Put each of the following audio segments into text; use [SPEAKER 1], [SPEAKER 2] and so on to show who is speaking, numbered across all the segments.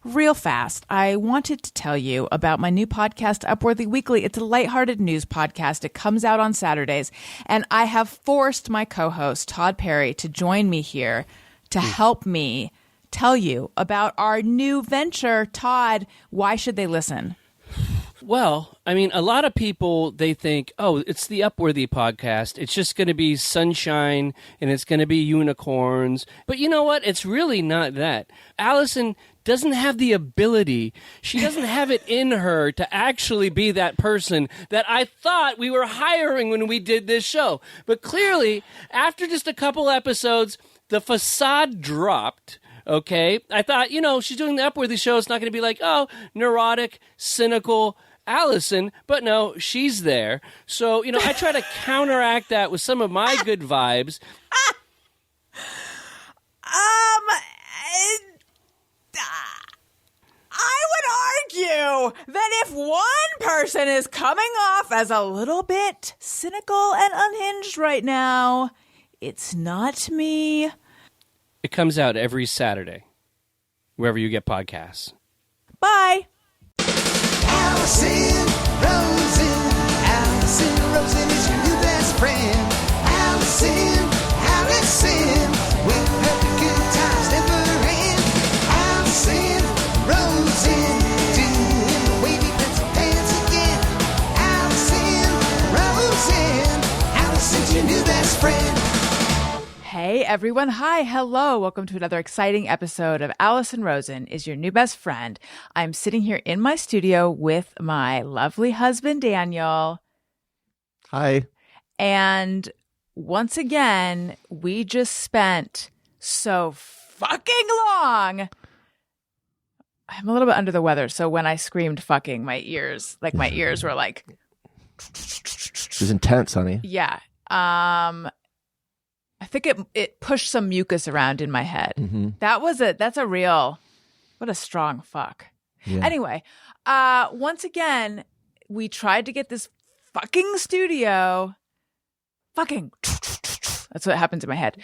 [SPEAKER 1] Real fast, I wanted to tell you about my new podcast, Upworthy Weekly. It's a lighthearted news podcast. It comes out on Saturdays, and I have forced my co-host, Todd Perry, to join me here to help me tell you about our new venture. Todd, why should they listen?
[SPEAKER 2] Well, I mean, a lot of people, they think, oh, it's the Upworthy podcast. It's just going to be sunshine and it's going to be unicorns. But you know what? It's really not that. Alison doesn't have the ability. She doesn't have it in her to actually be that person that I thought we were hiring when we did this show. But clearly, after just a couple episodes, the facade dropped. Okay? I thought, she's doing the Upworthy show. It's not going to be like, oh, neurotic, cynical Alison, but no, she's there. So, I try to counteract that with some of my good vibes.
[SPEAKER 1] I would argue that if one person is coming off as a little bit cynical and unhinged right now, it's not me.
[SPEAKER 2] It comes out every Saturday, wherever you get podcasts.
[SPEAKER 1] Bye.
[SPEAKER 3] Alison Rosen is your new best friend. Alison, with her good times never end. Alison Rosen, doing the wavy pencil dance again. Alison's your new best friend.
[SPEAKER 1] Hey everyone, hi, hello, welcome to another exciting episode of Alison Rosen is your new best friend. I'm sitting here in my studio with my lovely husband, Daniel.
[SPEAKER 4] Hi.
[SPEAKER 1] And once again, we just spent so fucking long. I'm a little bit under the weather, so when I screamed fucking, my ears were like...
[SPEAKER 4] It was intense, honey.
[SPEAKER 1] Yeah. I think it pushed some mucus around in my head.
[SPEAKER 4] Mm-hmm.
[SPEAKER 1] That's a real, what a strong fuck.
[SPEAKER 4] Yeah.
[SPEAKER 1] Anyway, once again, we tried to get this fucking studio, that's what happens in my head.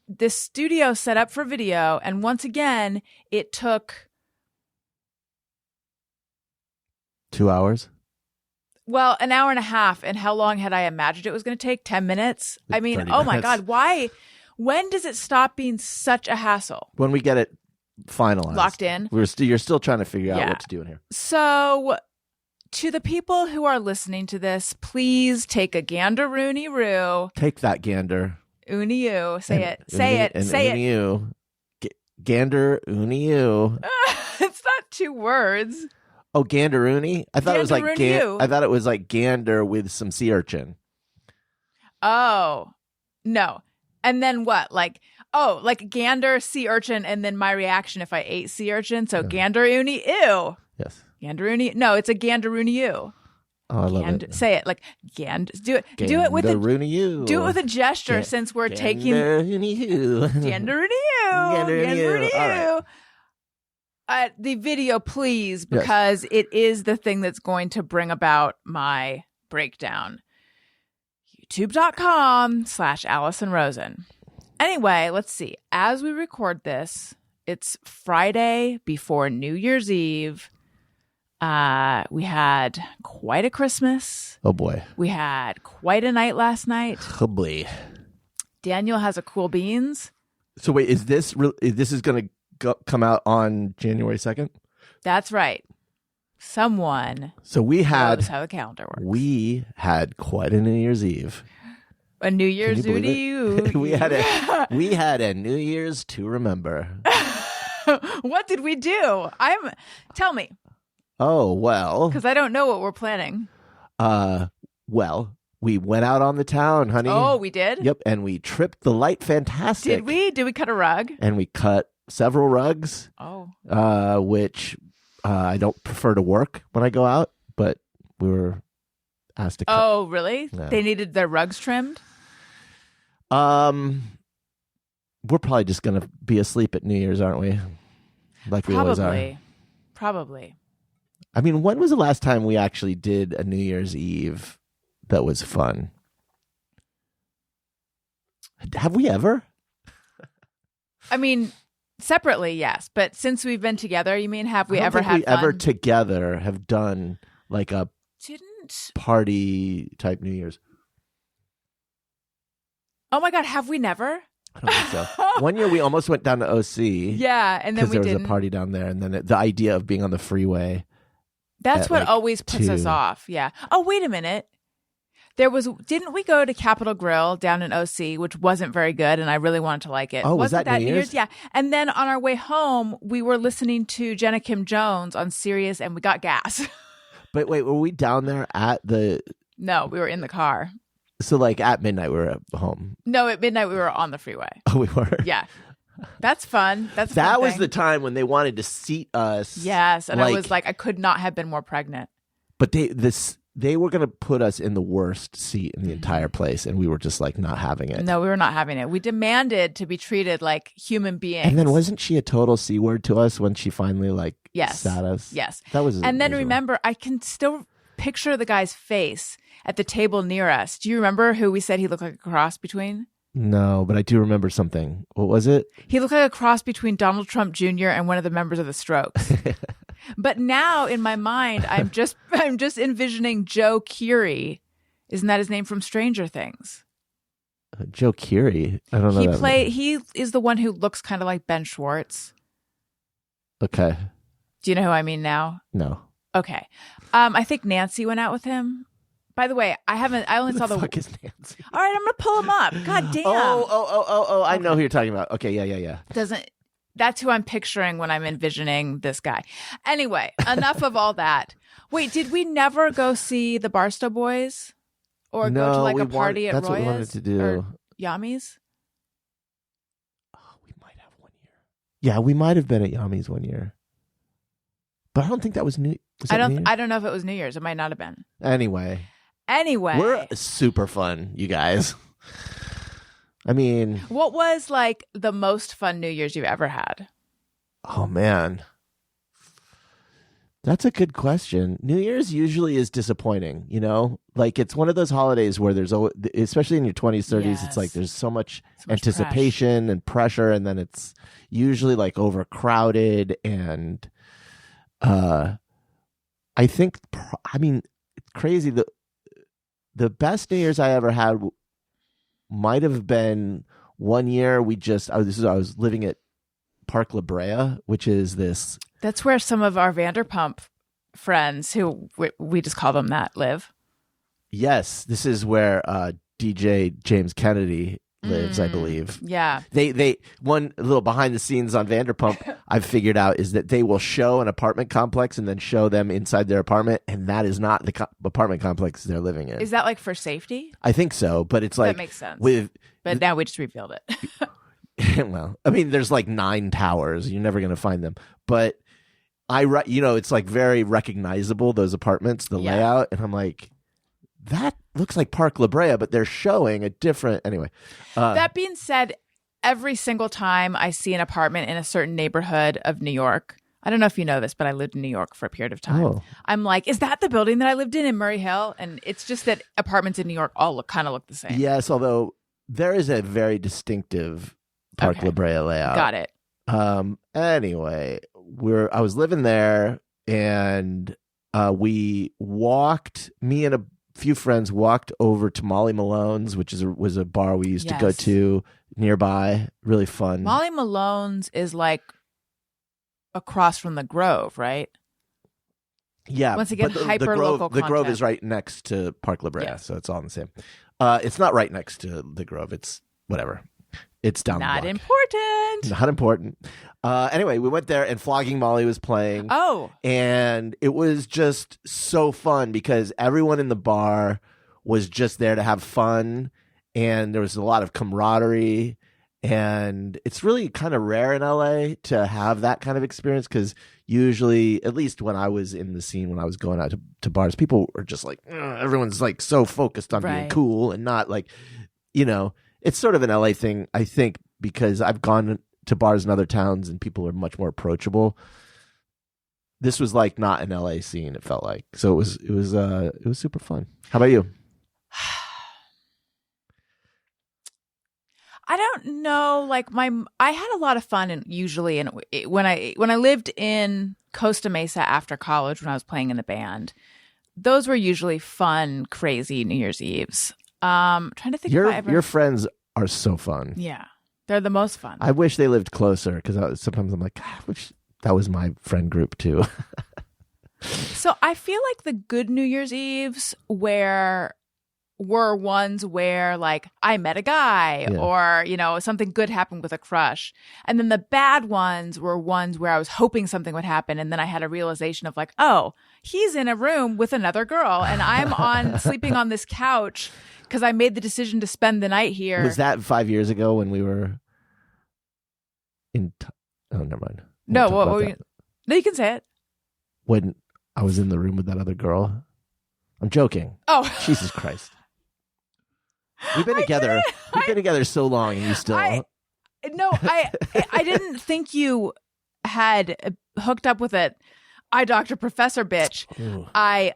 [SPEAKER 1] This studio set up for video. And once again, it took
[SPEAKER 4] 2 hours.
[SPEAKER 1] Well, an hour and a half. And how long had I imagined it was going to take? 10 minutes? I mean,
[SPEAKER 4] 30
[SPEAKER 1] oh my
[SPEAKER 4] minutes.
[SPEAKER 1] God, why? When does it stop being such a hassle?
[SPEAKER 4] When we get it finalized.
[SPEAKER 1] Locked in?
[SPEAKER 4] You're still trying to figure out
[SPEAKER 1] Yeah.
[SPEAKER 4] what to do in here.
[SPEAKER 1] So, to the people who are listening to this, please take a gander rooney roo.
[SPEAKER 4] Take that, gander.
[SPEAKER 1] Uni you. Say
[SPEAKER 4] And
[SPEAKER 1] it. Say
[SPEAKER 4] uni-
[SPEAKER 1] it.
[SPEAKER 4] and
[SPEAKER 1] Say
[SPEAKER 4] uni
[SPEAKER 1] it.
[SPEAKER 4] you. Gander, uni you.
[SPEAKER 1] It's not two words.
[SPEAKER 4] Oh, ganderoony? I thought it was like
[SPEAKER 1] Ganderoony-oo.
[SPEAKER 4] I thought it was like gander with some sea urchin.
[SPEAKER 1] Oh, no. And then what? Like gander, sea urchin, and then my reaction if I ate sea urchin. So ganderoony, ew.
[SPEAKER 4] Yes.
[SPEAKER 1] Ganderoony. No, it's a ganderoony, ew.
[SPEAKER 4] Oh, I love it.
[SPEAKER 1] Say it like do it. Do it with a
[SPEAKER 4] Ganderoony you.
[SPEAKER 1] do it with a gesture since we're taking
[SPEAKER 4] Ganderoony you.
[SPEAKER 1] ganderoony, ew.
[SPEAKER 4] Ganderoony-oo. All right.
[SPEAKER 1] The video, please, because it is the thing that's going to bring about my breakdown. YouTube.com/Alison Rosen. Anyway, let's see. As we record this, it's Friday before New Year's Eve. We had quite a Christmas.
[SPEAKER 4] Oh, boy.
[SPEAKER 1] We had quite a night last night.
[SPEAKER 4] Oh, boy.
[SPEAKER 1] Daniel has a cool beans.
[SPEAKER 4] So wait, is this going to come out on January 2nd?
[SPEAKER 1] That's right. Someone
[SPEAKER 4] So we
[SPEAKER 1] knows how the calendar works.
[SPEAKER 4] We had quite a New Year's Eve.
[SPEAKER 1] A New Year's
[SPEAKER 4] Can you believe it? we had a New Year's to remember.
[SPEAKER 1] What did we do? Tell me,
[SPEAKER 4] Oh, well.
[SPEAKER 1] because I don't know what we're planning.
[SPEAKER 4] Well, we went out on the town, honey.
[SPEAKER 1] Oh, we did?
[SPEAKER 4] Yep, and we tripped the light fantastic.
[SPEAKER 1] Did we? Did we cut a rug?
[SPEAKER 4] And we cut several rugs, which I don't prefer to work when I go out, but we were asked to cut.
[SPEAKER 1] Oh, really?
[SPEAKER 4] Yeah.
[SPEAKER 1] They needed their rugs trimmed?
[SPEAKER 4] We're probably just going to be asleep at New Year's, aren't we? Like we always are.
[SPEAKER 1] Probably.
[SPEAKER 4] I mean, when was the last time we actually did a New Year's Eve that was fun? Have we ever?
[SPEAKER 1] I mean, Separately, yes. But since we've been together, you mean, have we
[SPEAKER 4] I don't
[SPEAKER 1] ever
[SPEAKER 4] think
[SPEAKER 1] had
[SPEAKER 4] we
[SPEAKER 1] fun?
[SPEAKER 4] ever together have done like a
[SPEAKER 1] Didn't.
[SPEAKER 4] party type New Year's.
[SPEAKER 1] Oh my God, have we never?
[SPEAKER 4] I don't think so. One year we almost went down to OC.
[SPEAKER 1] Yeah, and then
[SPEAKER 4] because
[SPEAKER 1] we
[SPEAKER 4] there was
[SPEAKER 1] didn't.
[SPEAKER 4] a party down there, and then the idea of being on the freeway.
[SPEAKER 1] That's
[SPEAKER 4] at,
[SPEAKER 1] what
[SPEAKER 4] like,
[SPEAKER 1] always puts us
[SPEAKER 4] 2.
[SPEAKER 1] off. Yeah. Oh, wait a minute. Didn't we go to Capitol Grill down in OC, which wasn't very good, and I really wanted to like it.
[SPEAKER 4] Oh, was
[SPEAKER 1] Wasn't
[SPEAKER 4] that New Year's?
[SPEAKER 1] Yeah. And then on our way home, we were listening to Jenna Kim Jones on Sirius, and we got gas.
[SPEAKER 4] But wait, were we down there at the?
[SPEAKER 1] No, we were in the car.
[SPEAKER 4] So like at midnight we were at home.
[SPEAKER 1] No, at midnight we were on the freeway.
[SPEAKER 4] Oh, we were.
[SPEAKER 1] Yeah. That's fun. That's a
[SPEAKER 4] That
[SPEAKER 1] fun
[SPEAKER 4] was
[SPEAKER 1] thing.
[SPEAKER 4] the time when they wanted to seat us.
[SPEAKER 1] Yes, and I was like, I could not have been more pregnant.
[SPEAKER 4] But they were going to put us in the worst seat in the entire place, and we were just like not having it.
[SPEAKER 1] No, we were not having it. We demanded to be treated like human beings.
[SPEAKER 4] And then wasn't she a total C word to us when she finally like sat us?
[SPEAKER 1] Yes.
[SPEAKER 4] That was.
[SPEAKER 1] And then
[SPEAKER 4] miserable.
[SPEAKER 1] remember, I can still picture the guy's face at the table near us. Do you remember who we said he looked like a cross between?
[SPEAKER 4] No, but I do remember something. What was it?
[SPEAKER 1] He looked like a cross between Donald Trump Jr. and one of the members of the Strokes. But now in my mind, I'm just envisioning Joe Keery. Isn't that his name from Stranger Things?
[SPEAKER 4] Joe Keery. I don't know.
[SPEAKER 1] He is the one who looks kind of like Ben Schwartz.
[SPEAKER 4] Okay.
[SPEAKER 1] Do you know who I mean now?
[SPEAKER 4] No.
[SPEAKER 1] Okay. I think Nancy went out with him. By the way, I only saw the
[SPEAKER 4] fuck is Nancy?
[SPEAKER 1] All right, I'm gonna pull him up. God damn.
[SPEAKER 4] Oh! I know who you're talking about. Okay, yeah.
[SPEAKER 1] That's who I'm picturing when I'm envisioning this guy. Anyway, enough of all that. Wait, did we never go see the Barstow Boys, or go to like a party at
[SPEAKER 4] that's
[SPEAKER 1] Roya's?
[SPEAKER 4] what we wanted to do.
[SPEAKER 1] Or Yami's?
[SPEAKER 4] Oh, we might have one year. Yeah, we might have been at Yami's one year, but I don't think that was New.
[SPEAKER 1] I don't know if it was New Year's. It might not have been.
[SPEAKER 4] Anyway, we're super fun, you guys. I mean,
[SPEAKER 1] what was like the most fun New Year's you've ever had?
[SPEAKER 4] Oh man, that's a good question. New Year's usually is disappointing, you know? Like it's one of those holidays where there's always, especially in your 20s, 30s, it's like there's so much anticipation and pressure, and then it's usually like overcrowded, and I think it's crazy. The best New Year's I ever had might have been one year I was living at Park La Brea, which is this.
[SPEAKER 1] That's where some of our Vanderpump friends, who we just call them that, live.
[SPEAKER 4] Yes, this is where DJ James Kennedy lives, I believe.
[SPEAKER 1] Yeah.
[SPEAKER 4] They one little behind the scenes on Vanderpump I've figured out is that they will show an apartment complex and then show them inside their apartment, and that is not the apartment complex they're living in.
[SPEAKER 1] Is that like for safety?
[SPEAKER 4] I think so, but it's like
[SPEAKER 1] that makes sense.
[SPEAKER 4] But
[SPEAKER 1] now we just revealed it.
[SPEAKER 4] Well, I mean, there's like 9 towers. You're never going to find them. But it's like very recognizable, those apartments, the layout. And I'm like, that looks like Park La Brea, but they're showing a different. Anyway.
[SPEAKER 1] That being said, every single time I see an apartment in a certain neighborhood of New York, I don't know if you know this, but I lived in New York for a period of time.
[SPEAKER 4] Oh.
[SPEAKER 1] I'm like, is that the building that I lived in Murray Hill? And it's just that apartments in New York all kind of look the same.
[SPEAKER 4] Yes, although there is a very distinctive Park La Brea layout.
[SPEAKER 1] Got it.
[SPEAKER 4] Anyway, I was living there, and me and a few friends walked over to Molly Malone's, which was a bar we used to go to nearby. Really fun.
[SPEAKER 1] Molly Malone's is like across from the Grove, right?
[SPEAKER 4] Yeah.
[SPEAKER 1] Once again,
[SPEAKER 4] but
[SPEAKER 1] hyper local
[SPEAKER 4] The Grove
[SPEAKER 1] content.
[SPEAKER 4] is right next to Park La Brea, so it's all in the same. It's not right next to the Grove. It's whatever. It's down
[SPEAKER 1] Not
[SPEAKER 4] the block.
[SPEAKER 1] important.
[SPEAKER 4] Not important. Anyway, we went there, and Flogging Molly was playing.
[SPEAKER 1] Oh.
[SPEAKER 4] And it was just so fun because everyone in the bar was just there to have fun, and there was a lot of camaraderie. And it's really kind of rare in LA to have that kind of experience, because usually, at least when I was in the scene, when I was going out to bars, people were just like, everyone's like so focused on being cool and not like, it's sort of an LA thing, I think, because I've gone to bars in other towns and people are much more approachable. This was like not an LA scene, it felt like. So it was super fun. How about you?
[SPEAKER 1] I don't know. Like I had a lot of fun, and usually, and when I lived in Costa Mesa after college, when I was playing in the band, those were usually fun, crazy New Year's Eves. Trying to think.
[SPEAKER 4] Your friends are so fun.
[SPEAKER 1] Yeah, they're the most fun.
[SPEAKER 4] I wish they lived closer because sometimes I'm like, God, I wish that was my friend group too.
[SPEAKER 1] So I feel like the good New Year's Eves were ones where like I met a guy or, something good happened with a crush. And then the bad ones were ones where I was hoping something would happen. And then I had a realization of like, oh, he's in a room with another girl and I'm sleeping on this couch because I made the decision to spend the night here.
[SPEAKER 4] Was that 5 years ago when we were oh, never mind.
[SPEAKER 1] No, no, you can say it.
[SPEAKER 4] When I was in the room with that other girl. I'm joking.
[SPEAKER 1] Oh.
[SPEAKER 4] Jesus Christ. We've been together. We've been together so long, and you still.
[SPEAKER 1] I didn't think you had hooked up with an eye doctor professor bitch.
[SPEAKER 4] Ooh.
[SPEAKER 1] I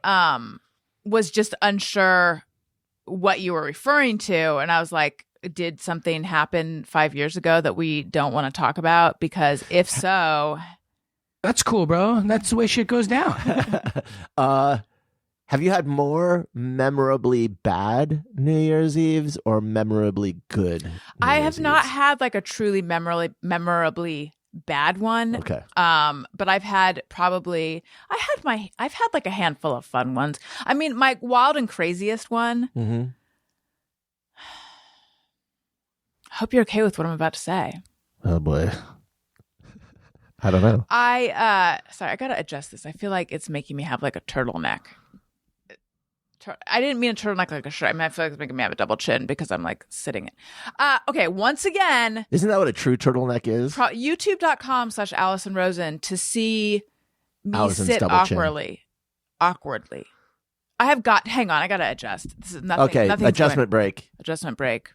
[SPEAKER 1] was just unsure what you were referring to, and I was like, did something happen 5 years ago that we don't want to talk about? Because if so,
[SPEAKER 5] that's cool, bro. That's the way shit goes down.
[SPEAKER 4] Have you had more memorably bad New Year's Eves or memorably good?
[SPEAKER 1] I have not had like a truly memorably bad one.
[SPEAKER 4] Okay.
[SPEAKER 1] But I've had like a handful of fun ones. I mean, my wild and craziest one.
[SPEAKER 4] Mm-hmm.
[SPEAKER 1] I hope you're okay with what I'm about to say.
[SPEAKER 4] Oh boy. I don't know.
[SPEAKER 1] Sorry, I gotta adjust this. I feel like it's making me have like a turtleneck. I didn't mean a turtleneck like a shirt. I mean, I feel like it's making me have a double chin because I'm like sitting it. Okay, once again.
[SPEAKER 4] Isn't that what a true turtleneck is?
[SPEAKER 1] YouTube.com/Alison Rosen to see me
[SPEAKER 4] Allison's
[SPEAKER 1] sit
[SPEAKER 4] double chin.
[SPEAKER 1] awkwardly. Hang on, I gotta adjust. This is nothing.
[SPEAKER 4] Okay, adjustment break.
[SPEAKER 1] Adjustment break.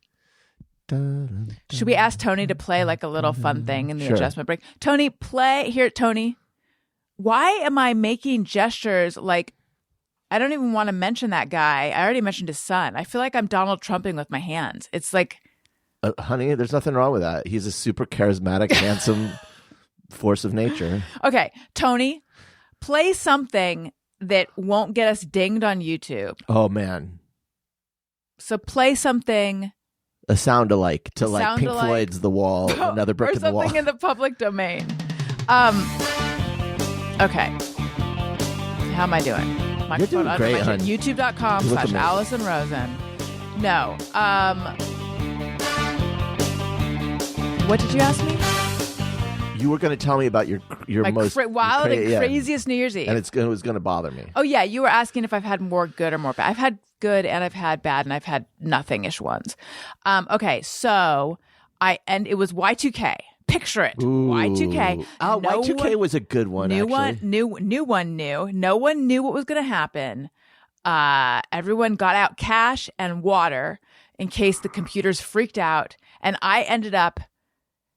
[SPEAKER 1] Should we ask Tony to play like a little fun thing in the adjustment break? Tony, play here. Tony, why am I making gestures like I don't even want to mention that guy? I already mentioned his son. I feel like I'm Donald Trumping with my hands. It's like,
[SPEAKER 4] honey, there's nothing wrong with that. He's a super charismatic, handsome force of nature.
[SPEAKER 1] Okay, Tony, play something that won't get us dinged on YouTube.
[SPEAKER 4] Oh man.
[SPEAKER 1] So play something.
[SPEAKER 4] A sound alike to like Pink Floyd's The Wall, another brick in the wall.
[SPEAKER 1] Or something in the public domain. Okay. How am I doing?
[SPEAKER 4] You're doing great, hon.
[SPEAKER 1] YouTube.com/Alison Rosen. No. What did you ask me?
[SPEAKER 4] You were going to tell me about your most
[SPEAKER 1] wild and craziest New Year's Eve.
[SPEAKER 4] And it was going to bother me.
[SPEAKER 1] Oh, yeah. You were asking if I've had more good or more bad. I've had good and I've had bad and I've had nothing-ish ones. Okay. So it was Y2K. Picture it.
[SPEAKER 4] Ooh.
[SPEAKER 1] Y2K.
[SPEAKER 4] Oh, Y2K was a good one,
[SPEAKER 1] New
[SPEAKER 4] actually.
[SPEAKER 1] one knew. No one knew what was going to happen. Everyone got out cash and water in case the computers freaked out. And I ended up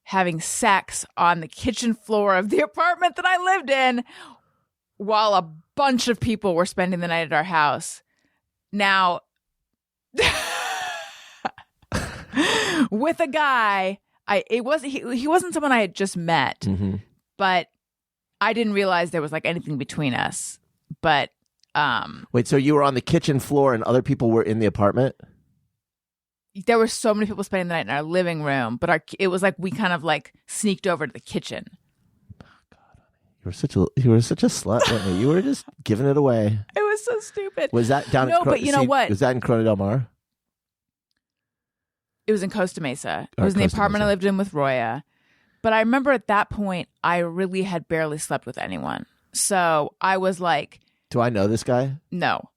[SPEAKER 1] having sex on the kitchen floor of the apartment that I lived in while a bunch of people were spending the night at our house. Now, with a guy, he wasn't someone I had just met,
[SPEAKER 4] mm-hmm.
[SPEAKER 1] but I didn't realize there was like anything between us. But
[SPEAKER 4] wait, so you were on the kitchen floor and other people were in the apartment?
[SPEAKER 1] There were so many people spending the night in our living room, but it was like we kind of like sneaked over to the kitchen.
[SPEAKER 4] Oh, God, you were such a slut, weren't you? You were just giving it away.
[SPEAKER 1] It was so stupid.
[SPEAKER 4] Was that down?
[SPEAKER 1] But you know what?
[SPEAKER 4] Was that in Corona Del Mar?
[SPEAKER 1] It was in Costa Mesa. It was in the apartment I lived in with Roya. But I remember at that point, I really had barely slept with anyone. So I was like,
[SPEAKER 4] do I know this guy?
[SPEAKER 1] No.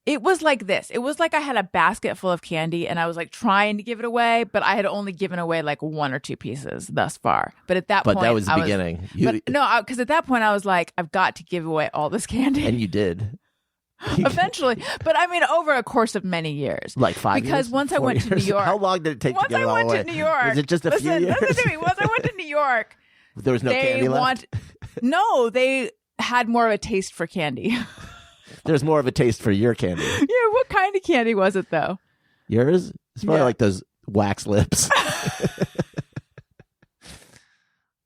[SPEAKER 1] It was like this. It was like I had a basket full of candy and I was like trying to give it away, but I had only given away like one or two pieces thus far. But at that point,
[SPEAKER 4] that was the beginning.
[SPEAKER 1] Because at that point I was like, I've got to give away all this candy.
[SPEAKER 4] And you did.
[SPEAKER 1] Eventually. But I mean, over a course of many years.
[SPEAKER 4] Like 5 years?
[SPEAKER 1] Because once I went to New York.
[SPEAKER 4] How long did it take to get it all away?
[SPEAKER 1] Once I went to New York.
[SPEAKER 4] Was it just a few years?
[SPEAKER 1] Listen to me. Once I went to New York.
[SPEAKER 4] There was no candy left?
[SPEAKER 1] No, they had more of a taste for candy.
[SPEAKER 4] There's more of a taste for your candy.
[SPEAKER 1] Yeah, what kind of candy was it though?
[SPEAKER 4] Yours? It's probably like those wax lips.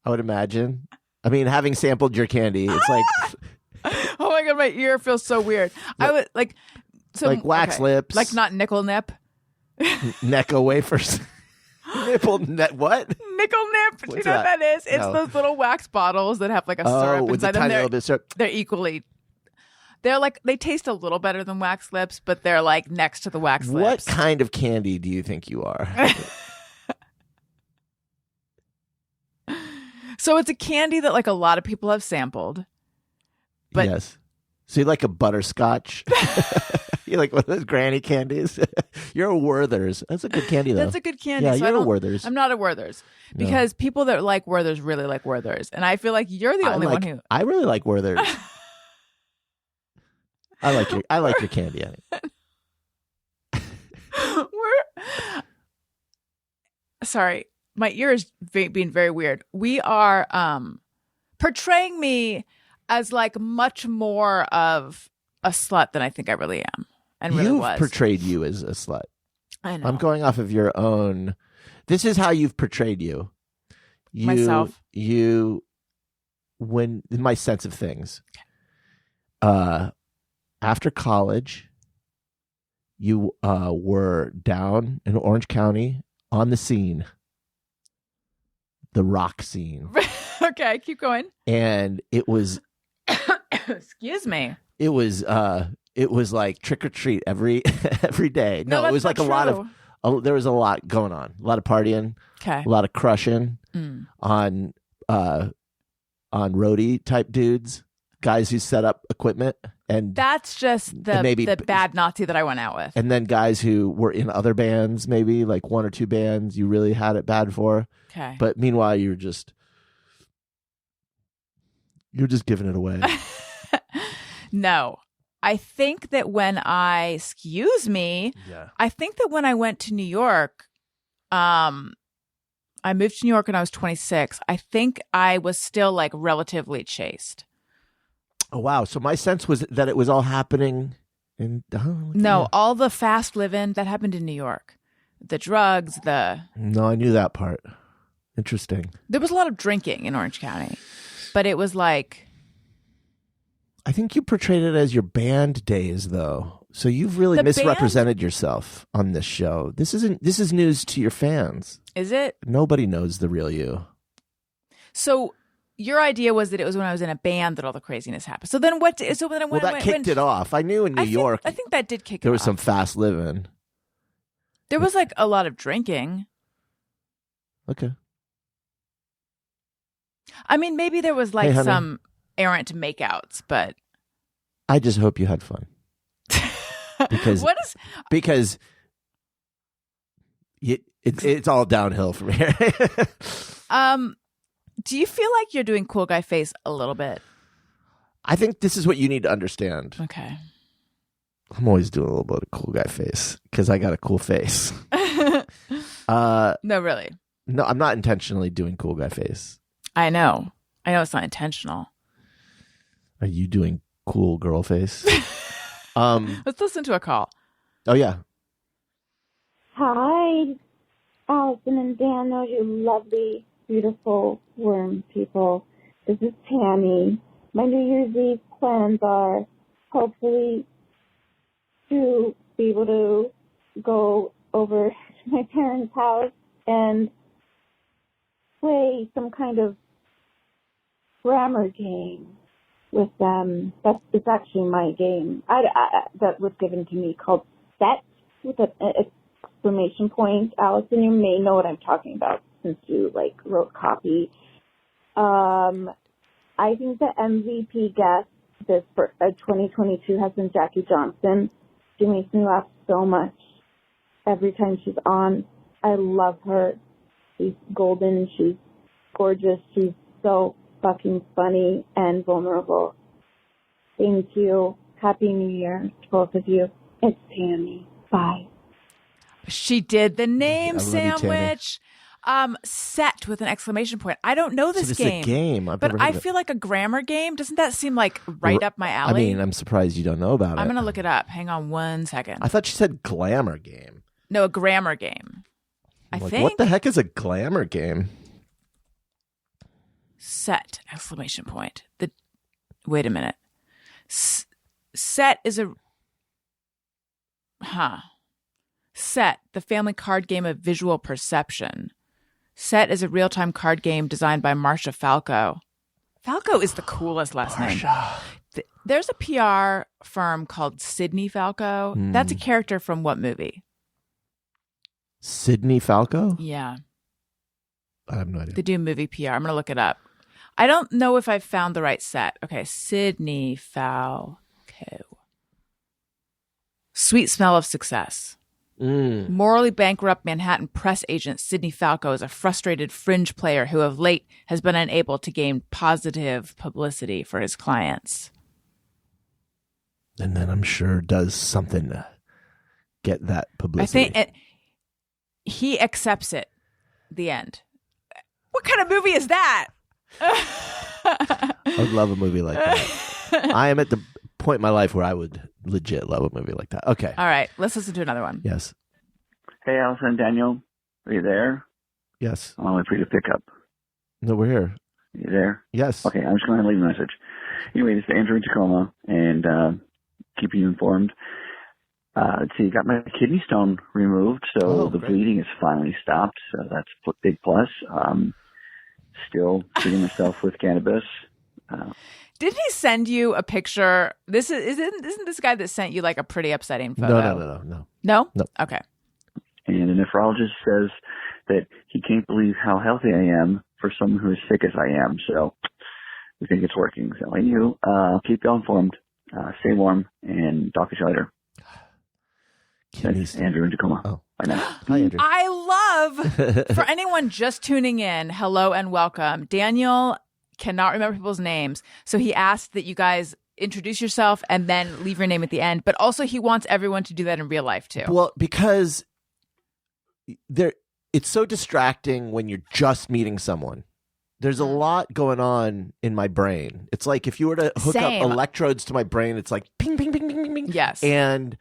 [SPEAKER 4] I would imagine. I mean, having sampled your candy, it's like
[SPEAKER 1] Oh my god, my ear feels so weird. I would like
[SPEAKER 4] wax lips,
[SPEAKER 1] like not nickel nip.
[SPEAKER 4] Necco wafers, nipple net. What?
[SPEAKER 1] Nickel nip. Do you know what that is? It's
[SPEAKER 4] No.
[SPEAKER 1] those little wax bottles that have like a syrup
[SPEAKER 4] with the
[SPEAKER 1] inside them.
[SPEAKER 4] tiny little bit of syrup.
[SPEAKER 1] They're equally. They're like they taste a little better than wax lips, but they're like next to the wax
[SPEAKER 4] What
[SPEAKER 1] lips.
[SPEAKER 4] kind of candy do you think you are?
[SPEAKER 1] So it's a candy that like a lot of people have sampled. But
[SPEAKER 4] yes. So you like a butterscotch? You like one of those granny candies? You're a Werther's. That's a good candy, though.
[SPEAKER 1] that's a good candy.
[SPEAKER 4] Yeah,
[SPEAKER 1] so
[SPEAKER 4] you're a Werther's.
[SPEAKER 1] I'm not a Werther's
[SPEAKER 4] No.
[SPEAKER 1] because people that like Werther's really like Werther's, and I feel like you're the only one who.
[SPEAKER 4] I really like Werther's. I like your candy.
[SPEAKER 1] Sorry, my ear is being very weird. We are portraying me as like much more of a slut than I think I really am, and really
[SPEAKER 4] You've
[SPEAKER 1] was.
[SPEAKER 4] portrayed you as a slut.
[SPEAKER 1] I know.
[SPEAKER 4] I'm going off of your own. This is how you've portrayed you.
[SPEAKER 1] Myself?
[SPEAKER 4] When in my sense of things. After college, you were down in Orange County on the scene, the rock scene,
[SPEAKER 1] Okay, keep going.
[SPEAKER 4] and it was
[SPEAKER 1] Excuse me.
[SPEAKER 4] it was like trick or treat every day. No, it
[SPEAKER 1] that's
[SPEAKER 4] was like
[SPEAKER 1] not
[SPEAKER 4] a lot
[SPEAKER 1] true.
[SPEAKER 4] of there was a lot going on, a lot of partying,
[SPEAKER 1] Okay.
[SPEAKER 4] a lot of crushing
[SPEAKER 1] Mm.
[SPEAKER 4] on roadie type dudes, guys who set up equipment, and
[SPEAKER 1] That's just
[SPEAKER 4] And maybe-
[SPEAKER 1] the bad Nazi that I went out with.
[SPEAKER 4] and then guys who were in other bands, maybe like one or two bands you really had it bad for.
[SPEAKER 1] Okay.
[SPEAKER 4] But meanwhile, you're just giving it away.
[SPEAKER 1] No. I think that when I
[SPEAKER 4] Yeah.
[SPEAKER 1] I think that when I went to New York, I moved to New York when I was 26. I think I was still like relatively chaste.
[SPEAKER 4] Oh wow. So my sense was that it was all happening in
[SPEAKER 1] No, all the fast living that happened in New York. The drugs,
[SPEAKER 4] No, I knew that part. Interesting.
[SPEAKER 1] there was a lot of drinking in Orange County. But it was like
[SPEAKER 4] I think you portrayed it as your band days, though. So you've really
[SPEAKER 1] The
[SPEAKER 4] misrepresented yourself on this show. This is news to your fans.
[SPEAKER 1] is it?
[SPEAKER 4] Nobody knows the real you.
[SPEAKER 1] So your idea was that it was when I was in a band that all the craziness happened. So then what? So then
[SPEAKER 4] Well, that kicked it off. I knew in New York
[SPEAKER 1] I think that did kick
[SPEAKER 4] there
[SPEAKER 1] it
[SPEAKER 4] was
[SPEAKER 1] off.
[SPEAKER 4] some fast living.
[SPEAKER 1] There was like a lot of drinking.
[SPEAKER 4] Okay.
[SPEAKER 1] I mean, maybe there was like
[SPEAKER 4] Hey, honey.
[SPEAKER 1] some errant makeouts, but
[SPEAKER 4] I just hope you had fun. Because
[SPEAKER 1] what is?
[SPEAKER 4] because it's all downhill from here.
[SPEAKER 1] Do you feel like you're doing cool guy face a little bit?
[SPEAKER 4] I think this is what you need to understand.
[SPEAKER 1] Okay.
[SPEAKER 4] I'm always doing a little bit of cool guy face because I got a cool face.
[SPEAKER 1] No, really.
[SPEAKER 4] No, I'm not intentionally doing cool guy face.
[SPEAKER 1] I know it's not intentional.
[SPEAKER 4] Are you doing cool girl face?
[SPEAKER 1] Let's listen to a call.
[SPEAKER 4] Oh yeah.
[SPEAKER 6] Hi, Alison and Dan, those you lovely, beautiful worm people. This is Tammy. My New Year's Eve plans are hopefully to be able to go over to my parents' house and play some kind of grammar game with them. It's actually my game that was given to me called Set with an exclamation point. Alison, you may know what I'm talking about since you wrote copy. I think the MVP guest this for 2022 has been Jackie Johnson. She makes me laugh so much every time she's on. I love her. She's golden. She's gorgeous. She's so fucking funny and vulnerable. Thank you. Happy New Year to both of you. It's Tammy. Bye.
[SPEAKER 1] She did the name
[SPEAKER 4] I love you, Tammy.
[SPEAKER 1] sandwich. Set with an exclamation point. I don't know this
[SPEAKER 4] So this
[SPEAKER 1] game.
[SPEAKER 4] is a game. I've
[SPEAKER 1] But
[SPEAKER 4] never heard
[SPEAKER 1] I
[SPEAKER 4] of it.
[SPEAKER 1] feel like a grammar game. Doesn't that seem like right up my
[SPEAKER 4] I
[SPEAKER 1] alley?
[SPEAKER 4] mean, I'm surprised you don't know about it.
[SPEAKER 1] I'm going to look it up. Hang on one second.
[SPEAKER 4] I thought you said glamour game.
[SPEAKER 1] No, a grammar game. I
[SPEAKER 4] Like,
[SPEAKER 1] think.
[SPEAKER 4] what the heck is a glamour game?
[SPEAKER 1] Set! ! Wait a minute. Set is a. Set, the family card game of visual perception. Set is a real-time card game designed by Marcia Falco. Falco is the coolest last name. There's a PR firm called Sydney Falco. That's a character from what movie?
[SPEAKER 4] Sydney Falco?
[SPEAKER 1] Yeah.
[SPEAKER 4] I have no idea.
[SPEAKER 1] They do movie PR. I'm going to look it up. I don't know if I've found the right set. Okay, Sydney Falco. Sweet Smell of Success. Morally bankrupt Manhattan press agent Sydney Falco is a frustrated fringe player who of late has been unable to gain positive publicity for his clients.
[SPEAKER 4] And then I'm sure does something to get that publicity.
[SPEAKER 1] I think he accepts it. The end. What kind of movie is that?
[SPEAKER 4] I would love a movie like that. I am at the point in my life where I would legit love a movie like that. Okay.
[SPEAKER 1] All right, let's listen to another one.
[SPEAKER 4] Yes.
[SPEAKER 7] Hey, Alison and Daniel. Are you there?
[SPEAKER 4] Yes.
[SPEAKER 7] I'm waiting for you to pick up.
[SPEAKER 4] No, we're here.
[SPEAKER 7] You there?
[SPEAKER 4] Yes.
[SPEAKER 7] Okay, I'm just going to leave a message. Anyway, this is Andrew in Tacoma, and keeping you informed. Let's see, got my kidney stone removed, so the bleeding has finally stopped, so that's a big plus. Still treating myself with cannabis.
[SPEAKER 1] Did he send you a picture? Isn't this guy that sent you like a pretty upsetting photo?
[SPEAKER 4] No.
[SPEAKER 1] No?
[SPEAKER 4] No.
[SPEAKER 1] Okay.
[SPEAKER 7] And the nephrologist says that he can't believe how healthy I am for someone who is sick as I am. So we think it's working. So anywho, keep you informed. Stay warm and talk to you later. Thanks, Andrew in Tacoma.
[SPEAKER 4] Oh.
[SPEAKER 7] Bye now.
[SPEAKER 4] Hi, Andrew.
[SPEAKER 1] I love, for anyone just tuning in, hello and welcome. Daniel cannot remember people's names, so he asked that you guys introduce yourself and then leave your name at the end. But also he wants everyone to do that in real life too.
[SPEAKER 4] Well, because it's so distracting when you're just meeting someone. There's a lot going on in my brain. It's like if you were to hook up electrodes to my brain, it's like ping, ping, ping, ping, ping, ping.
[SPEAKER 1] Yes.
[SPEAKER 4] And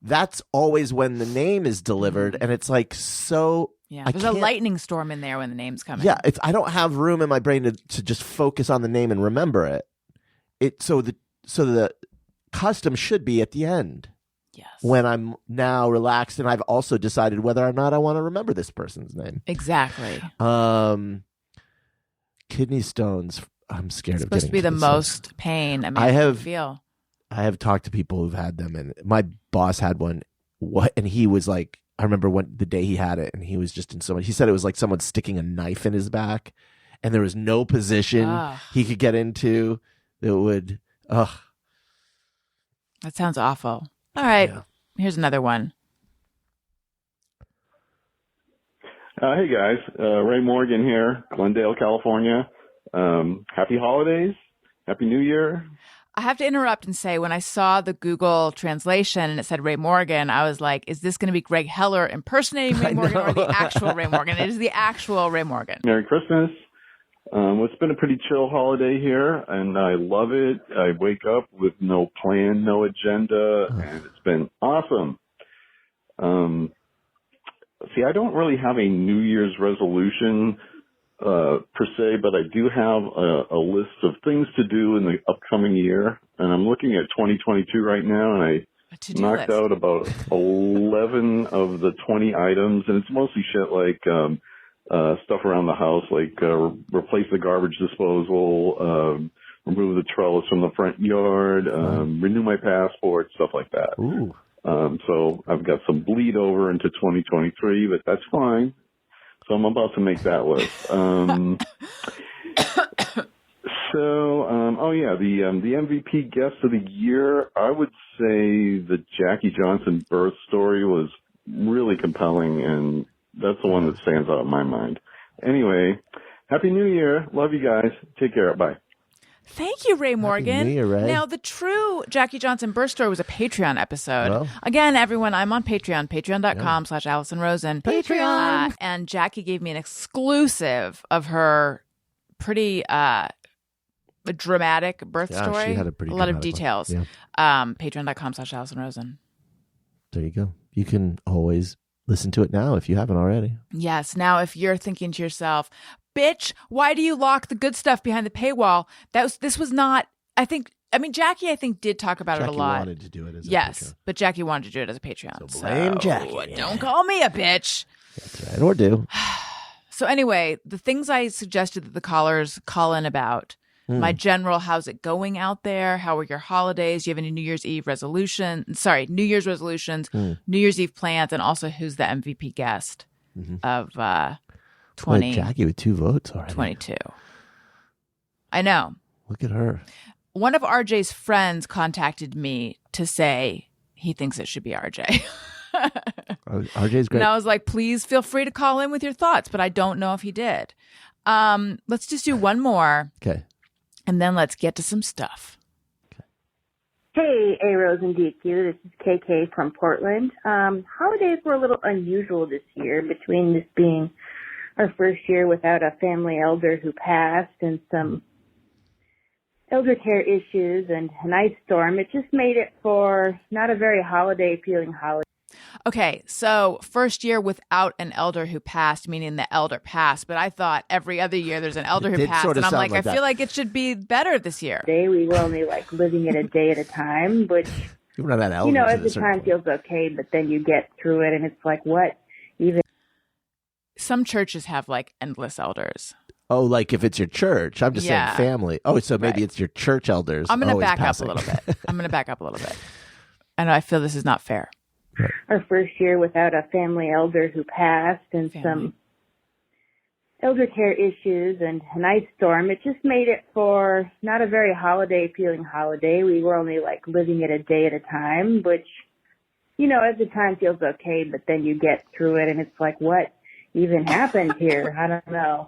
[SPEAKER 4] that's always when the name is delivered. And it's like so...
[SPEAKER 1] Yeah, there's a lightning storm in there when the name's coming.
[SPEAKER 4] Yeah, I don't have room in my brain to just focus on the name and remember it. So the custom should be at the end.
[SPEAKER 1] Yes.
[SPEAKER 4] When I'm now relaxed and I've also decided whether or not I want to remember this person's name.
[SPEAKER 1] Exactly.
[SPEAKER 4] Kidney stones. I'm scared of getting.
[SPEAKER 1] Supposed to be the most pain a man can feel.
[SPEAKER 4] I have talked to people who've had them, and my boss had one. And he was like, I remember the day he had it, and he was just in so much. He said it was like someone sticking a knife in his back, and there was no position he could get into. It would. That
[SPEAKER 1] sounds awful. All right, Here's another one.
[SPEAKER 8] Hey guys, Ray Morgan here, Glendale, California. Happy holidays, Happy New Year.
[SPEAKER 1] I have to interrupt and say, when I saw the Google translation and it said Ray Morgan, I was like, is this going to be Greg Heller impersonating Ray Morgan or the actual Ray Morgan? It is the actual Ray Morgan.
[SPEAKER 8] Merry Christmas. It's been a pretty chill holiday here, and I love it. I wake up with no plan, no agenda, and it's been awesome. See, I don't really have a New Year's resolution per se, but I do have a list of things to do in the upcoming year, and I'm looking at 2022 right now, and I knocked out about 11 of the 20 items, and it's mostly shit like stuff around the house, like replace the garbage disposal, remove the trellis from the front yard, renew my passport, stuff like that.
[SPEAKER 4] Ooh.
[SPEAKER 8] So I've got some bleed over into 2023, but that's fine. So I'm about to make that list. The MVP guest of the year, I would say the Jackie Johnson birth story was really compelling, and that's the one that stands out in my mind. Anyway, Happy New Year. Love you guys. Take care. Bye.
[SPEAKER 1] Thank you, Ray Morgan.
[SPEAKER 4] Happy New Year, Ray.
[SPEAKER 1] Now, the true Jackie Johnson birth story was a Patreon episode.
[SPEAKER 4] Well.
[SPEAKER 1] Again, everyone, I'm on Patreon, patreon.com/Alison Rosen.
[SPEAKER 4] Patreon.
[SPEAKER 1] And Jackie gave me an exclusive of her pretty dramatic birth story.
[SPEAKER 4] She had a
[SPEAKER 1] lot of details.
[SPEAKER 4] Yeah.
[SPEAKER 1] Patreon.com/Alison Rosen.
[SPEAKER 4] There you go. You can always listen to it now if you haven't already.
[SPEAKER 1] Yes. Now, if you're thinking to yourself, bitch, why do you lock the good stuff behind the paywall? This was not, Jackie, I think, did talk about it a lot.
[SPEAKER 4] Jackie wanted to do it as a
[SPEAKER 1] Yes,
[SPEAKER 4] Patreon.
[SPEAKER 1] but Jackie wanted to do it as a Patreon.
[SPEAKER 4] So blame Jackie.
[SPEAKER 1] Don't call me a bitch.
[SPEAKER 4] That's right. Or do.
[SPEAKER 1] So anyway, the things I suggested that the callers call in about, my general, how's it going out there? How are your holidays? Do you have any New Year's resolutions, New Year's Eve plans, and also who's the MVP guest of 20.
[SPEAKER 4] Boy, Jackie with 2 votes already.
[SPEAKER 1] 22. I know.
[SPEAKER 4] Look at her.
[SPEAKER 1] One of RJ's friends contacted me to say he thinks it should be RJ.
[SPEAKER 4] RJ's great.
[SPEAKER 1] And I was like, please feel free to call in with your thoughts, but I don't know if he did. Let's just do one more.
[SPEAKER 4] Okay.
[SPEAKER 1] And then let's get to some stuff.
[SPEAKER 9] Hey, A Rose and DQ. This is KK from Portland. Holidays were a little unusual this year, between this being our first year without a family elder who passed and some elder care issues and an ice storm. It just made it for not a very holiday-feeling holiday.
[SPEAKER 1] Okay, so first year without an elder who passed, meaning the elder passed. But I thought every other year there's an elder who passed. And I'm like, I feel like it should be better this year.
[SPEAKER 9] We were only living it a day at a time, which, at the time feels okay, but then you get through it and it's like, what even?
[SPEAKER 1] Some churches have endless elders.
[SPEAKER 4] Oh, like if it's your church. I'm just saying family. Oh, so maybe it's your church elders.
[SPEAKER 1] I'm going to back up a little bit. I know, I feel this is not fair.
[SPEAKER 4] Right.
[SPEAKER 9] Our first year without a family elder who passed and some elder care issues and an ice storm. It just made it for not a very holiday-feeling holiday. We were only living it a day at a time, which, at the time feels okay, but then you get through it and it's like, what even happened here? I don't know.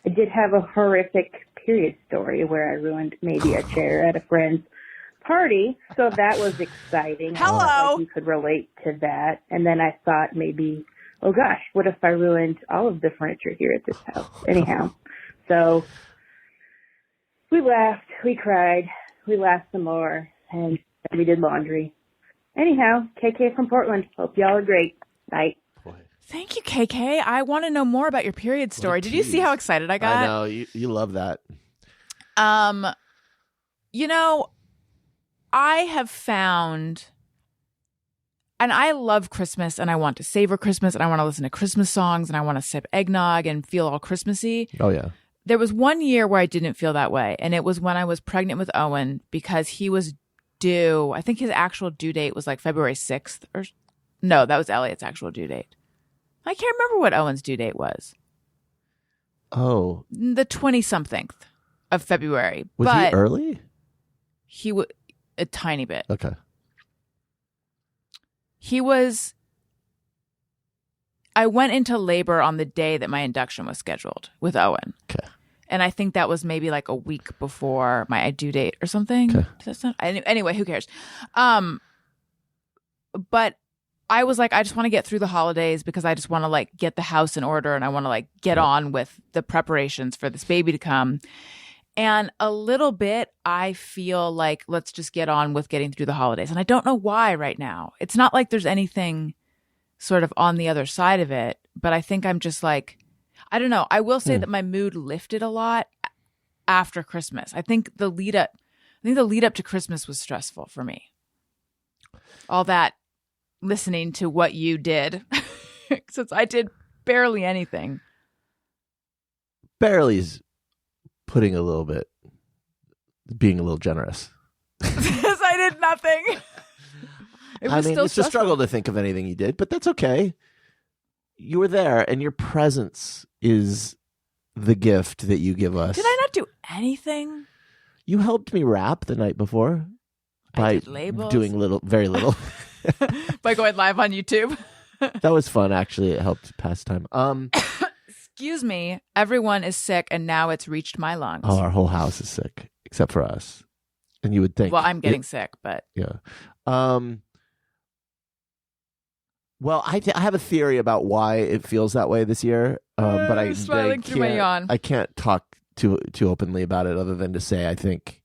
[SPEAKER 9] I did have a horrific period story where I ruined maybe a chair at a friend's party, so that was exciting.
[SPEAKER 1] Hello.
[SPEAKER 9] You could relate to that. And then I thought maybe, oh gosh, what if I ruined all of the furniture here at this house? Anyhow, so we laughed, we cried, we laughed some more, and we did laundry. Anyhow, KK from Portland. Hope y'all are great. Bye.
[SPEAKER 1] Thank you, KK. I want to know more about your period story. Did you see how excited I got?
[SPEAKER 4] I know. You love that.
[SPEAKER 1] I have found, and I love Christmas, and I want to savor Christmas, and I want to listen to Christmas songs, and I want to sip eggnog and feel all Christmassy.
[SPEAKER 4] Oh, yeah.
[SPEAKER 1] There was one year where I didn't feel that way, and it was when I was pregnant with Owen, because he was due, I think his actual due date was February 6th. No, that was Elliot's actual due date. I can't remember what Owen's due date was.
[SPEAKER 4] Oh.
[SPEAKER 1] The 20-something of February.
[SPEAKER 4] Was he early?
[SPEAKER 1] He was a tiny bit.
[SPEAKER 4] Okay.
[SPEAKER 1] I went into labor on the day that my induction was scheduled with Owen.
[SPEAKER 4] Okay.
[SPEAKER 1] And I think that was maybe a week before my due date or something.
[SPEAKER 4] Okay.
[SPEAKER 1] Does that sound, anyway, who cares? But I was I just want to get through the holidays because I just want to get the house in order and I want to get on with the preparations for this baby to come. And a little bit, I feel let's just get on with getting through the holidays. And I don't know why right now. It's not like there's anything sort of on the other side of it, but I think I'm just I don't know. I will say that my mood lifted a lot after Christmas. I think the lead up to Christmas was stressful for me. All that listening to what you did, since I did barely anything.
[SPEAKER 4] Barely's being a little generous.
[SPEAKER 1] Because I did nothing.
[SPEAKER 4] It's a struggle to think of anything you did, but that's okay. You were there, and your presence is the gift that you give us.
[SPEAKER 1] Did I not do anything?
[SPEAKER 4] You helped me wrap the night before by doing very little.
[SPEAKER 1] By going live on YouTube.
[SPEAKER 4] That was fun, actually. It helped pass time.
[SPEAKER 1] Excuse me. Everyone is sick, and now it's reached my lungs.
[SPEAKER 4] Oh, our whole house is sick, except for us. And you would think.
[SPEAKER 1] Well, I'm getting sick, but.
[SPEAKER 4] Yeah. Well, I have a theory about why it feels that way this year, but I can't talk too openly about it other than to say I think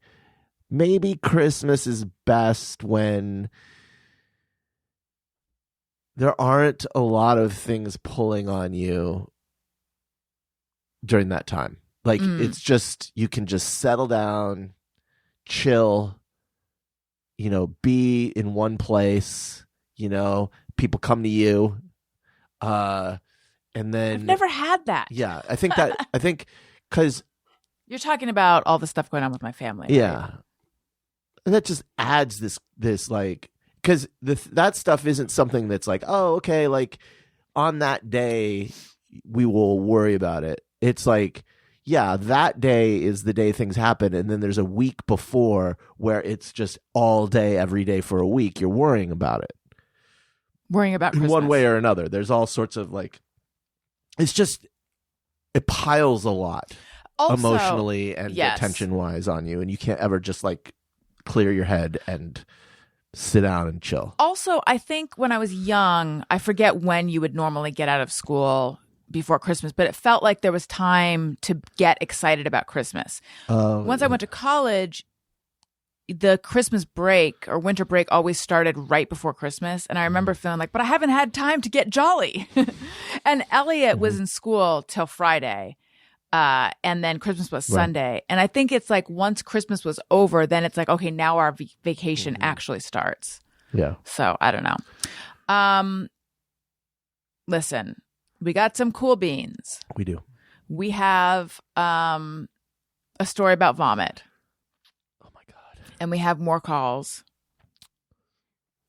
[SPEAKER 4] maybe Christmas is best when there aren't a lot of things pulling on you during that time. Like it's just, you can just settle down, chill, be in one place, people come to you. And then
[SPEAKER 1] I've never had that.
[SPEAKER 4] Yeah, I think because
[SPEAKER 1] You're talking about all the stuff going on with my family.
[SPEAKER 4] yeah,
[SPEAKER 1] right?
[SPEAKER 4] and that just adds this like, because that stuff isn't something that's like, oh, okay, like on that day we will worry about it. It's like, yeah, that day is the day things happen, and then there's a week before where it's just all day, every day for a week. You're worrying about it,
[SPEAKER 1] Worrying about
[SPEAKER 4] in
[SPEAKER 1] Christmas.
[SPEAKER 4] one way or another. There's all sorts of like, it piles a lot.
[SPEAKER 1] Also,
[SPEAKER 4] Emotionally and
[SPEAKER 1] yes.
[SPEAKER 4] attention wise on you, and you can't ever just like clear your head and sit down and chill.
[SPEAKER 1] Also, I think when I was young, I forget when you would normally get out of school before Christmas, but it felt like there was time to get excited about Christmas. Once I went to college, the Christmas break or winter break always started right before Christmas. And I remember feeling like, but I haven't had time to get jolly. And Elliot was in school till Friday. And then Christmas was Sunday. And I think it's like once Christmas was over, then it's like, okay, now our vacation actually starts.
[SPEAKER 4] Yeah.
[SPEAKER 1] So I don't know. Listen, we got some cool beans.
[SPEAKER 4] We do.
[SPEAKER 1] We have a story about vomit.
[SPEAKER 4] Oh my God.
[SPEAKER 1] And we have more calls.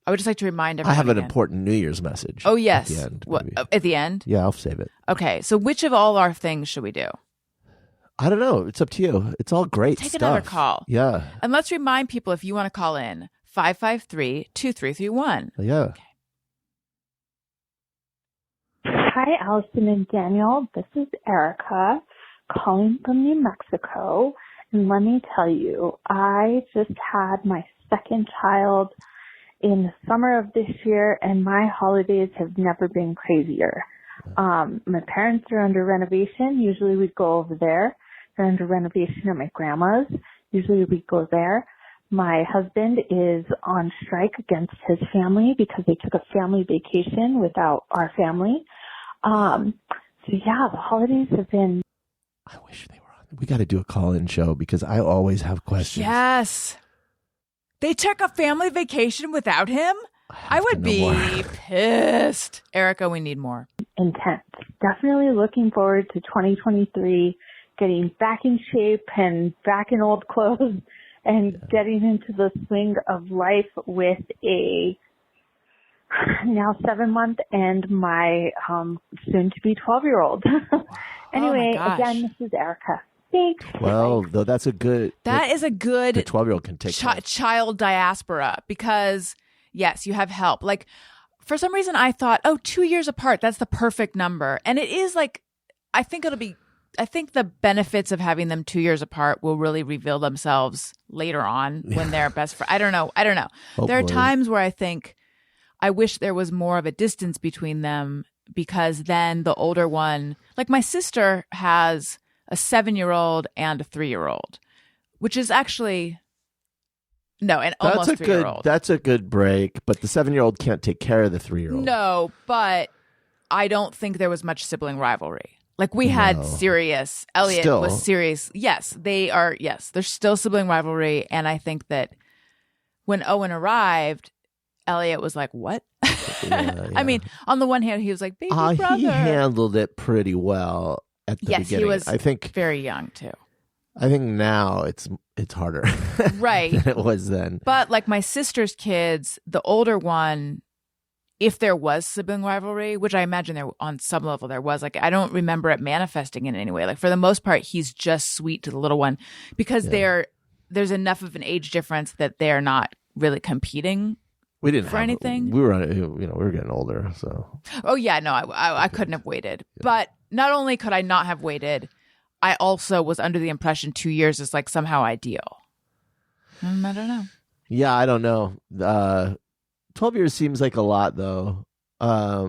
[SPEAKER 1] I would just like to remind everyone.
[SPEAKER 4] I have an
[SPEAKER 1] again.
[SPEAKER 4] important New Year's message.
[SPEAKER 1] Oh, yes.
[SPEAKER 4] At the end.
[SPEAKER 1] What,
[SPEAKER 4] maybe.
[SPEAKER 1] at the end?
[SPEAKER 4] Yeah, I'll save it.
[SPEAKER 1] Okay. So which of all our things should we do?
[SPEAKER 4] I don't know. It's up to you. It's all great
[SPEAKER 1] Take
[SPEAKER 4] stuff.
[SPEAKER 1] another call.
[SPEAKER 4] Yeah.
[SPEAKER 1] And let's remind people, if you want to call in, 553-2331.
[SPEAKER 4] Yeah.
[SPEAKER 6] Hi, Alison and Daniel. This is Erica calling from New Mexico. And let me tell you, I just had my second child in the summer of this year, and my holidays have never been crazier. My parents are under renovation. Usually we go over there. They're under renovation at my grandma's. Usually we go there. My husband is on strike against his family because they took a family vacation without our family. So yeah, the holidays have been.
[SPEAKER 4] I wish they were on. We got to do a call-in show because I always have questions.
[SPEAKER 1] Yes. They took a family vacation without him? I would be pissed. Erica, we need more.
[SPEAKER 6] Intense. Definitely looking forward to 2023, getting back in shape and back in old clothes and getting into the swing of life with a now 7-month and my soon-to-be 12-year-old. Anyway, again, this is Erica. Thanks.
[SPEAKER 4] Well, though that's a good.
[SPEAKER 1] That is a good.
[SPEAKER 4] The 12-year-old can take
[SPEAKER 1] child diaspora because yes, you have help. Like for some reason, I thought, 2 years apart, that's the perfect number, and it is like. I think the benefits of having them 2 years apart will really reveal themselves later on when they're best friends. I don't know.
[SPEAKER 4] Hopefully.
[SPEAKER 1] There are times where I think I wish there was more of a distance between them because then the older one, like my sister has a 7-year-old and a 3-year-old, which is actually almost 3-year-old.
[SPEAKER 4] That's a good break, but the 7-year-old can't take care of the 3-year-old.
[SPEAKER 1] No, but I don't think there was much sibling rivalry. Like we had serious. Elliot was serious. Yes, they are. Yes, there's still sibling rivalry, and I think that when Owen arrived, Elliot was like, "What?"
[SPEAKER 4] Yeah.
[SPEAKER 1] I mean, on the one hand, he was like, "Baby brother."
[SPEAKER 4] He handled it pretty well at the beginning.
[SPEAKER 1] He was.
[SPEAKER 4] I think
[SPEAKER 1] very young too.
[SPEAKER 4] I think now it's harder,
[SPEAKER 1] right?
[SPEAKER 4] than it was then.
[SPEAKER 1] But like my sister's kids, the older one, if there was sibling rivalry, which I imagine there on some level there was, like I don't remember it manifesting in any way. Like for the most part, he's just sweet to the little one because there's enough of an age difference that they're not really competing.
[SPEAKER 4] We didn't
[SPEAKER 1] for anything.
[SPEAKER 4] We were, we were getting older, so.
[SPEAKER 1] Oh yeah, no, I couldn't have waited. Yeah. But not only could I not have waited, I also was under the impression 2 years is like somehow ideal. I don't know.
[SPEAKER 4] Yeah, I don't know. 12 years seems like a lot, though. I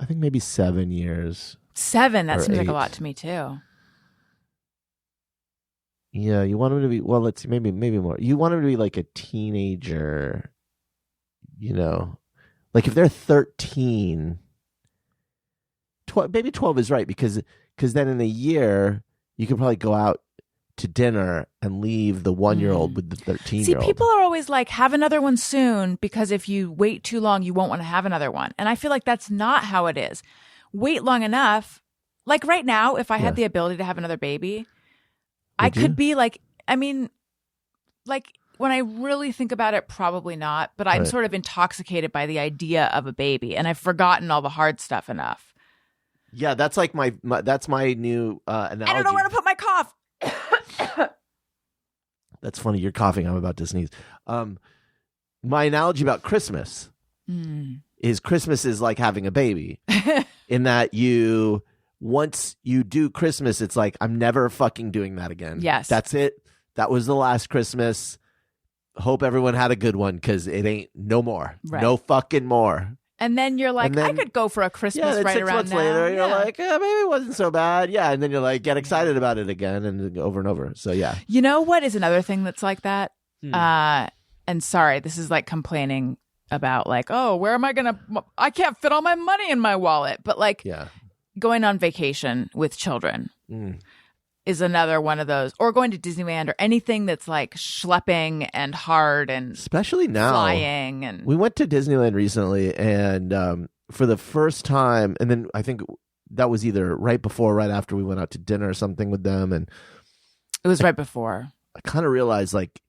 [SPEAKER 4] think maybe 7 years.
[SPEAKER 1] 7? That seems
[SPEAKER 4] 8.
[SPEAKER 1] like a lot to me, too.
[SPEAKER 4] Yeah, you want him to be, well, let's see, maybe more. You want him to be like a teenager, Like if they're 13, maybe 12 is right because then in a year you could probably go out to dinner and leave the 1-year-old with the 13-year-old.
[SPEAKER 1] See, people are always like, have another one soon, because if you wait too long, you won't want to have another one. And I feel like that's not how it is. Wait long enough. Like right now, if I had the ability to have another baby, I could be like, I mean, like when I really think about it, probably not, but I'm sort of intoxicated by the idea of a baby, and I've forgotten all the hard stuff enough.
[SPEAKER 4] Yeah, that's like that's my new analogy.
[SPEAKER 1] I don't know where to put my cough.
[SPEAKER 4] That's funny. You're coughing. I'm about to sneeze. My analogy about Christmas is Christmas is like having a baby in that once you do Christmas, it's like, I'm never fucking doing that again.
[SPEAKER 1] Yes.
[SPEAKER 4] That's it. That was the last Christmas. Hope everyone had a good one because it ain't no more.
[SPEAKER 1] Right.
[SPEAKER 4] No fucking more.
[SPEAKER 1] And then you're like, I could go for a Christmas right
[SPEAKER 4] 6
[SPEAKER 1] around
[SPEAKER 4] months
[SPEAKER 1] now.
[SPEAKER 4] later, you're like, maybe it wasn't so bad. Yeah. And then you're like, get excited about it again and over and over. So, yeah.
[SPEAKER 1] You know what is another thing that's like that? And sorry, this is like complaining about like, oh, where am I going to, I can't fit all my money in my wallet. But like going on vacation with children is another one of those, or going to Disneyland or anything that's like schlepping and hard, and
[SPEAKER 4] especially now
[SPEAKER 1] flying. And
[SPEAKER 4] we went to Disneyland recently, and for the first time, and then I think that was either right before or right after we went out to dinner or something with them, and
[SPEAKER 1] it was right before. I
[SPEAKER 4] kind of realized like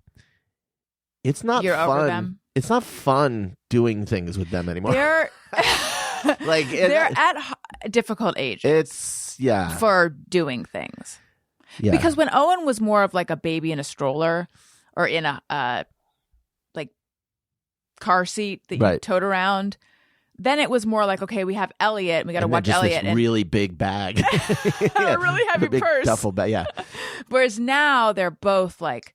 [SPEAKER 4] it's not
[SPEAKER 1] You're
[SPEAKER 4] fun.
[SPEAKER 1] over them.
[SPEAKER 4] It's not fun doing things with them anymore.
[SPEAKER 1] They're
[SPEAKER 4] like
[SPEAKER 1] they're at difficult ages.
[SPEAKER 4] It's
[SPEAKER 1] for doing things.
[SPEAKER 4] Yeah.
[SPEAKER 1] Because when Owen was more of like a baby in a stroller or in a like car seat that you towed around, then it was more like, okay, we have Elliot, and we got to watch
[SPEAKER 4] just
[SPEAKER 1] Elliot.
[SPEAKER 4] This really big bag,
[SPEAKER 1] a really heavy
[SPEAKER 4] big
[SPEAKER 1] purse,
[SPEAKER 4] duffel bag. Yeah.
[SPEAKER 1] Whereas now they're both like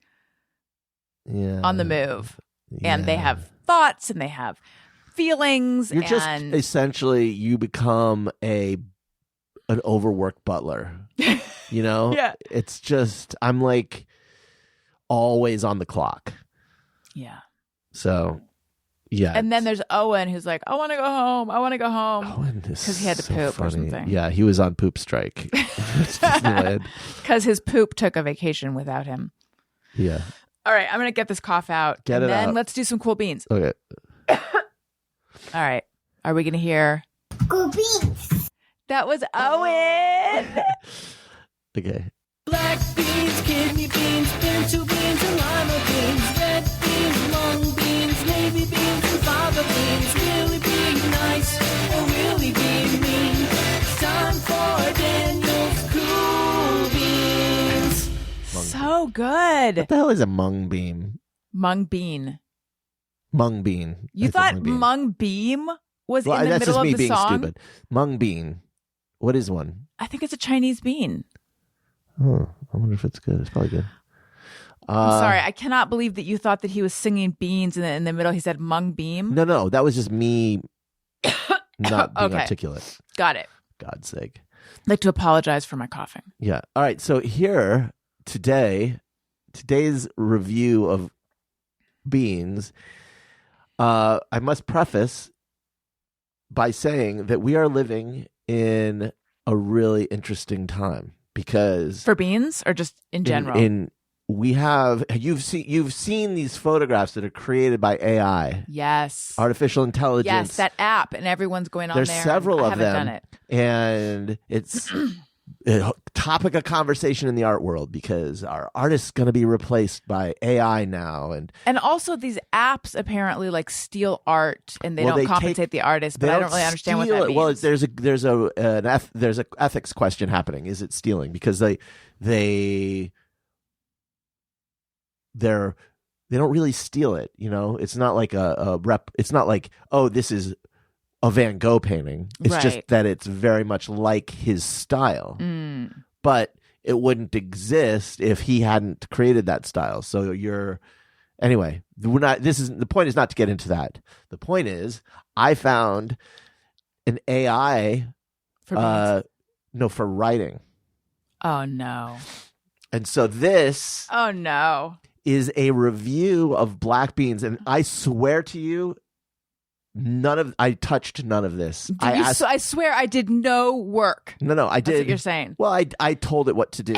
[SPEAKER 1] on the move, and they have thoughts and they have feelings.
[SPEAKER 4] You're just essentially you become an overworked butler. You know?
[SPEAKER 1] Yeah.
[SPEAKER 4] It's just, I'm like always on the clock.
[SPEAKER 1] Yeah.
[SPEAKER 4] So, yeah.
[SPEAKER 1] And then there's Owen who's like, I want to go home. I want to go home.
[SPEAKER 4] Owen is
[SPEAKER 1] because he had to
[SPEAKER 4] so
[SPEAKER 1] poop
[SPEAKER 4] funny.
[SPEAKER 1] or something.
[SPEAKER 4] Yeah, he was on poop strike.
[SPEAKER 1] Because his poop took a vacation without him.
[SPEAKER 4] Yeah.
[SPEAKER 1] All right, I'm going to get this cough out.
[SPEAKER 4] Get
[SPEAKER 1] and
[SPEAKER 4] it
[SPEAKER 1] then
[SPEAKER 4] out.
[SPEAKER 1] let's do some cool beans.
[SPEAKER 4] Okay.
[SPEAKER 1] All right. Are we going to hear?
[SPEAKER 3] Cool beans.
[SPEAKER 1] That was Owen.
[SPEAKER 4] Okay.
[SPEAKER 10] Black beans, kidney beans, pinto beans, and lima beans, red beans, mung beans, navy beans, and fava beans. Really be nice or really be mean. It's time for Daniel's Cool Beans.
[SPEAKER 1] So good.
[SPEAKER 4] What the hell is a mung bean?
[SPEAKER 1] Mung bean.
[SPEAKER 4] Mung bean.
[SPEAKER 1] You thought mung beam was in the
[SPEAKER 4] that's
[SPEAKER 1] middle
[SPEAKER 4] just
[SPEAKER 1] of
[SPEAKER 4] me
[SPEAKER 1] the
[SPEAKER 4] being
[SPEAKER 1] song?
[SPEAKER 4] stupid. Mung bean. What is one?
[SPEAKER 1] I think it's a Chinese bean.
[SPEAKER 4] Oh, I wonder if it's good. It's probably good.
[SPEAKER 1] I'm sorry. I cannot believe that you thought that he was singing beans and in the middle he said mung beam.
[SPEAKER 4] No. That was just me not being articulate.
[SPEAKER 1] Got it.
[SPEAKER 4] God's sake.
[SPEAKER 1] I'd like to apologize for my coughing.
[SPEAKER 4] Yeah. All right. So here today's review of Beanz, I must preface by saying that we are living in a really interesting time because
[SPEAKER 1] for Beanz or just in general.
[SPEAKER 4] You've seen these photographs that are created by AI.
[SPEAKER 1] Yes.
[SPEAKER 4] Artificial intelligence.
[SPEAKER 1] Yes, that app, and everyone's going on there.
[SPEAKER 4] There's several of them.
[SPEAKER 1] I haven't done it.
[SPEAKER 4] And it's a topic of conversation in the art world because our artist's going to be replaced by AI now. And
[SPEAKER 1] also these apps apparently like steal art and they don't compensate the artist, but I don't really understand what that means.
[SPEAKER 4] Well, there's a ethics question happening. Is it stealing? Because they don't really steal it. You know, it's not like it's not like, oh, this is a Van Gogh painting. It's just that it's very much like his style. But it wouldn't exist if he hadn't created that style. So anyway, the point is not to get into that. The point is I found an AI for writing.
[SPEAKER 1] Oh no.
[SPEAKER 4] And so this
[SPEAKER 1] is
[SPEAKER 4] a review of Black Beanz, and I swear to you, I touched none of this.
[SPEAKER 1] I swear I did no work.
[SPEAKER 4] No, I did.
[SPEAKER 1] That's what you're saying.
[SPEAKER 4] Well, I told it what to do.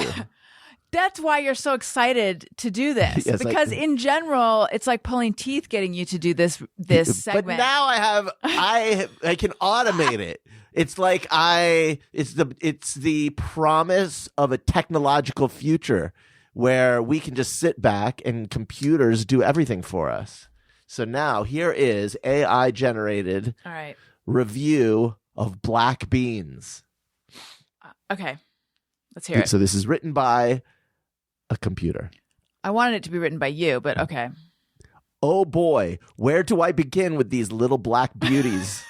[SPEAKER 1] That's why you're so excited to do this.
[SPEAKER 4] Yes,
[SPEAKER 1] because in general, it's like pulling teeth getting you to do this segment.
[SPEAKER 4] But now I can automate it. It's like it's the promise of a technological future where we can just sit back and computers do everything for us. So now here is AI generated review of black beans.
[SPEAKER 1] Okay. Let's hear it.
[SPEAKER 4] So this is written by a computer.
[SPEAKER 1] I wanted it to be written by you, but okay.
[SPEAKER 4] Oh boy, where do I begin with these little black beauties?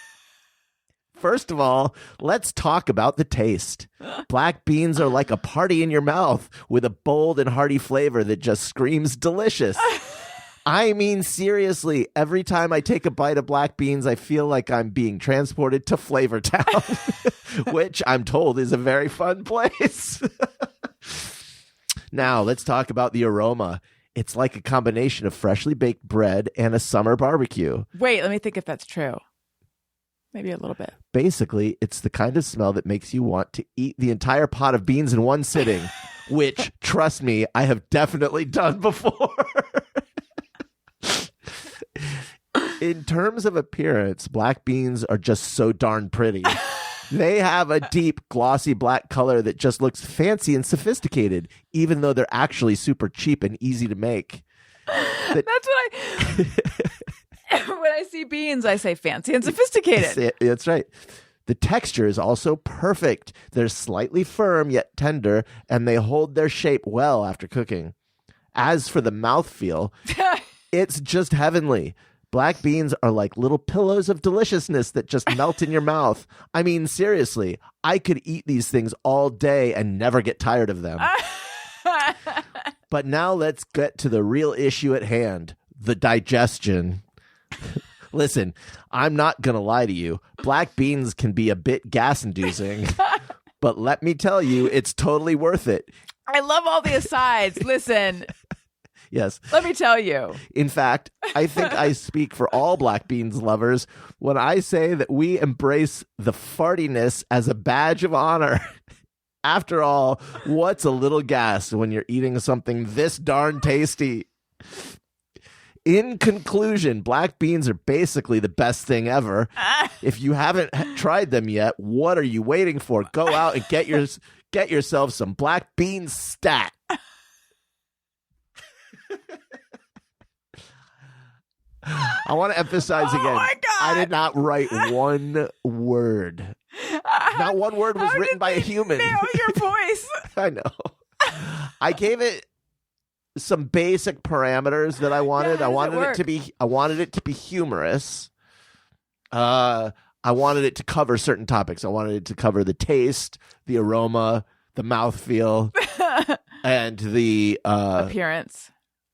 [SPEAKER 4] First of all, let's talk about the taste. Black beans are like a party in your mouth with a bold and hearty flavor that just screams delicious. I mean, seriously, every time I take a bite of black beans, I feel like I'm being transported to Flavor Town, which I'm told is a very fun place. Now, let's talk about the aroma. It's like a combination of freshly baked bread and a summer barbecue.
[SPEAKER 1] Wait, let me think if that's true. Maybe a little bit.
[SPEAKER 4] Basically, it's the kind of smell that makes you want to eat the entire pot of beans in one sitting, which, trust me, I have definitely done before. In terms of appearance, black beans are just so darn pretty. They have a deep, glossy black color that just looks fancy and sophisticated, even though they're actually super cheap and easy to make.
[SPEAKER 1] That's what when I see beans, I say fancy and sophisticated.
[SPEAKER 4] That's right. The texture is also perfect. They're slightly firm yet tender, and they hold their shape well after cooking. As for the mouthfeel, it's just heavenly. Black beans are like little pillows of deliciousness that just melt in your mouth. I mean, seriously, I could eat these things all day and never get tired of them. But now let's get to the real issue at hand, the digestion. Listen, I'm not going to lie to you. Black beans can be a bit gas-inducing, but let me tell you, it's totally worth it.
[SPEAKER 1] I love all the asides. Listen.
[SPEAKER 4] Yes.
[SPEAKER 1] Let me tell you.
[SPEAKER 4] In fact, I think I speak for all black beans lovers when I say that we embrace the fartiness as a badge of honor. After all, what's a little gas when you're eating something this darn tasty? In conclusion, black beans are basically the best thing ever. If you haven't tried them yet, what are you waiting for? Go out and get yourself some black bean stat. I want to emphasize again.
[SPEAKER 1] My God.
[SPEAKER 4] I did not write one word. Not one word was written by a human.
[SPEAKER 1] Nail your voice.
[SPEAKER 4] I know. I gave it some basic parameters that I wanted.
[SPEAKER 1] Yeah,
[SPEAKER 4] I wanted it to be humorous. I wanted it to cover certain topics. I wanted it to cover the taste, the aroma, the mouthfeel, and the
[SPEAKER 1] appearance.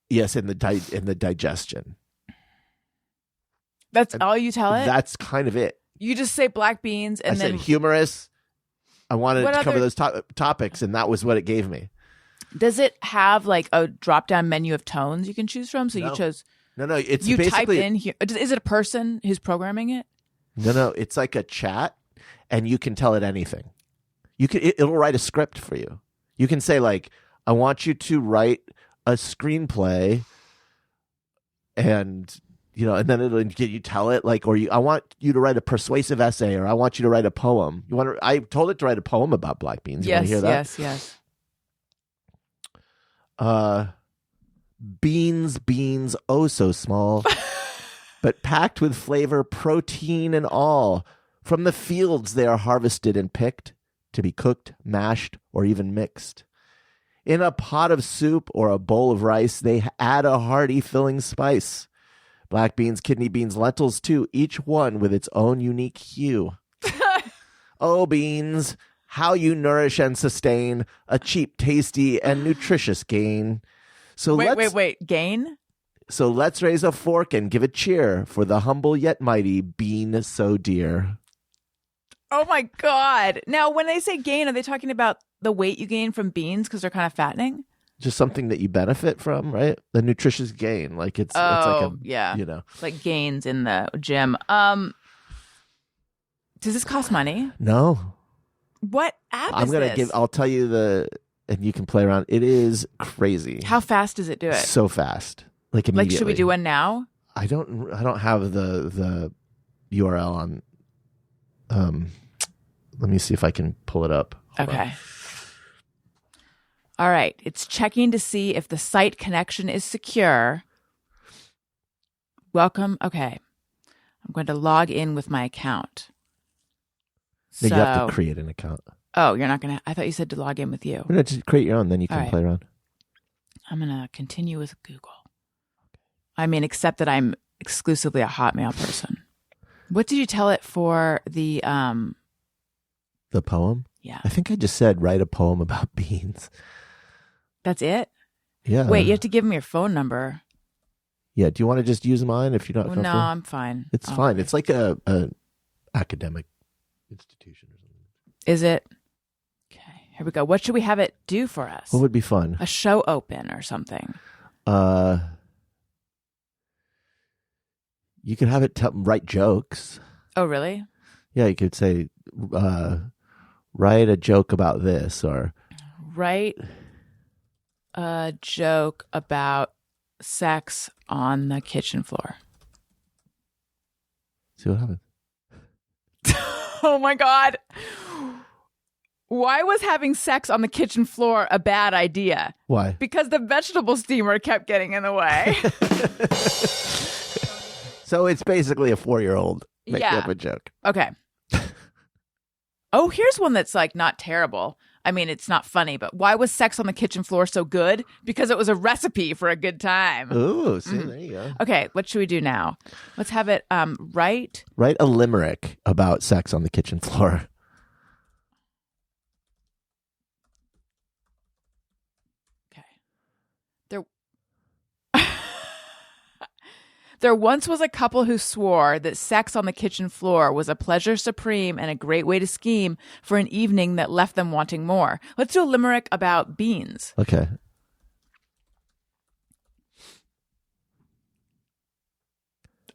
[SPEAKER 4] Yes, and the digestion.
[SPEAKER 1] That's all you tell it?
[SPEAKER 4] That's kind of it.
[SPEAKER 1] You just say black beans and
[SPEAKER 4] I
[SPEAKER 1] then
[SPEAKER 4] said humorous. I wanted it to cover
[SPEAKER 1] other-
[SPEAKER 4] those topics, and that was what it gave me.
[SPEAKER 1] Does it have like a drop down menu of tones you can choose from? So
[SPEAKER 4] No.
[SPEAKER 1] you chose.
[SPEAKER 4] No. It's
[SPEAKER 1] you type
[SPEAKER 4] basically
[SPEAKER 1] in here. Is it a person who's programming it?
[SPEAKER 4] No. It's like a chat, and you can tell it anything. It'll write a script for you. You can say like, I want you to write a screenplay, and and then you tell it like, I want you to write a persuasive essay, or I want you to write a poem. I told it to write a poem about black beans. You want to hear that?
[SPEAKER 1] Yes.
[SPEAKER 4] Beans, oh so small, but packed with flavor, protein, and all. From the fields they are harvested and picked to be cooked, mashed, or even mixed. In a pot of soup or a bowl of rice, they add a hearty filling spice. Black beans, kidney beans, lentils too, each one with its own unique hue. Oh, beans, how you nourish and sustain a cheap, tasty, and nutritious gain. So
[SPEAKER 1] Wait. Gain?
[SPEAKER 4] So let's raise a fork and give a cheer for the humble yet mighty bean so dear.
[SPEAKER 1] Oh my God. Now, when they say gain, are they talking about the weight you gain from beans because they're kind of fattening?
[SPEAKER 4] just something that you benefit from, right? The nutritious gain, like it's like a,
[SPEAKER 1] yeah,
[SPEAKER 4] you know,
[SPEAKER 1] like gains in the gym. Does this cost money?
[SPEAKER 4] No.
[SPEAKER 1] What app is this?
[SPEAKER 4] I'll tell you and you can play around. It is crazy.
[SPEAKER 1] How fast does it do it?
[SPEAKER 4] So fast. Like immediately.
[SPEAKER 1] Like, should we do one now?
[SPEAKER 4] I don't have the URL on. Let me see if I can pull it up. Hold
[SPEAKER 1] Okay.
[SPEAKER 4] on.
[SPEAKER 1] All right. It's checking to see if the site connection is secure. Welcome. Okay. I'm going to log in with my account.
[SPEAKER 4] No, you have to create an account.
[SPEAKER 1] Oh, you're not going to. I thought you said to log in with you.
[SPEAKER 4] No, just create your own, then you can
[SPEAKER 1] All right.
[SPEAKER 4] play around.
[SPEAKER 1] I'm going to continue with Google. I mean, except that I'm exclusively a Hotmail person. What did you tell it for the
[SPEAKER 4] poem?
[SPEAKER 1] Yeah.
[SPEAKER 4] I think I just said write a poem about beans.
[SPEAKER 1] That's it?
[SPEAKER 4] Yeah.
[SPEAKER 1] Wait, you have to give them your phone number.
[SPEAKER 4] Yeah. Do you want to just use mine if you're not comfortable?
[SPEAKER 1] No, I'm fine.
[SPEAKER 4] It's fine. It's like a academic institution or something.
[SPEAKER 1] Is it? Okay, here we go. What should we have it do for us?
[SPEAKER 4] What would be fun?
[SPEAKER 1] A show open or something.
[SPEAKER 4] You could have it write jokes.
[SPEAKER 1] Oh, really?
[SPEAKER 4] Yeah, you could say, write a joke about this, or
[SPEAKER 1] Write a joke about sex on the kitchen floor.
[SPEAKER 4] see what happens.
[SPEAKER 1] Oh my God. Why was having sex on the kitchen floor a bad idea?
[SPEAKER 4] Why?
[SPEAKER 1] Because the vegetable steamer kept getting in the way.
[SPEAKER 4] So it's basically a 4-year-old making
[SPEAKER 1] Yeah.
[SPEAKER 4] up a joke.
[SPEAKER 1] Okay. Oh, here's one that's like not terrible. I mean, it's not funny, but why was sex on the kitchen floor so good? Because it was a recipe for a good time.
[SPEAKER 4] Ooh, see, there you go.
[SPEAKER 1] Okay, what should we do now? Let's have it write.
[SPEAKER 4] Write a limerick about sex on the kitchen floor.
[SPEAKER 1] Okay. There once was a couple who swore that sex on the kitchen floor was a pleasure supreme and a great way to scheme for an evening that left them wanting more. Let's do a limerick about beans.
[SPEAKER 4] Okay.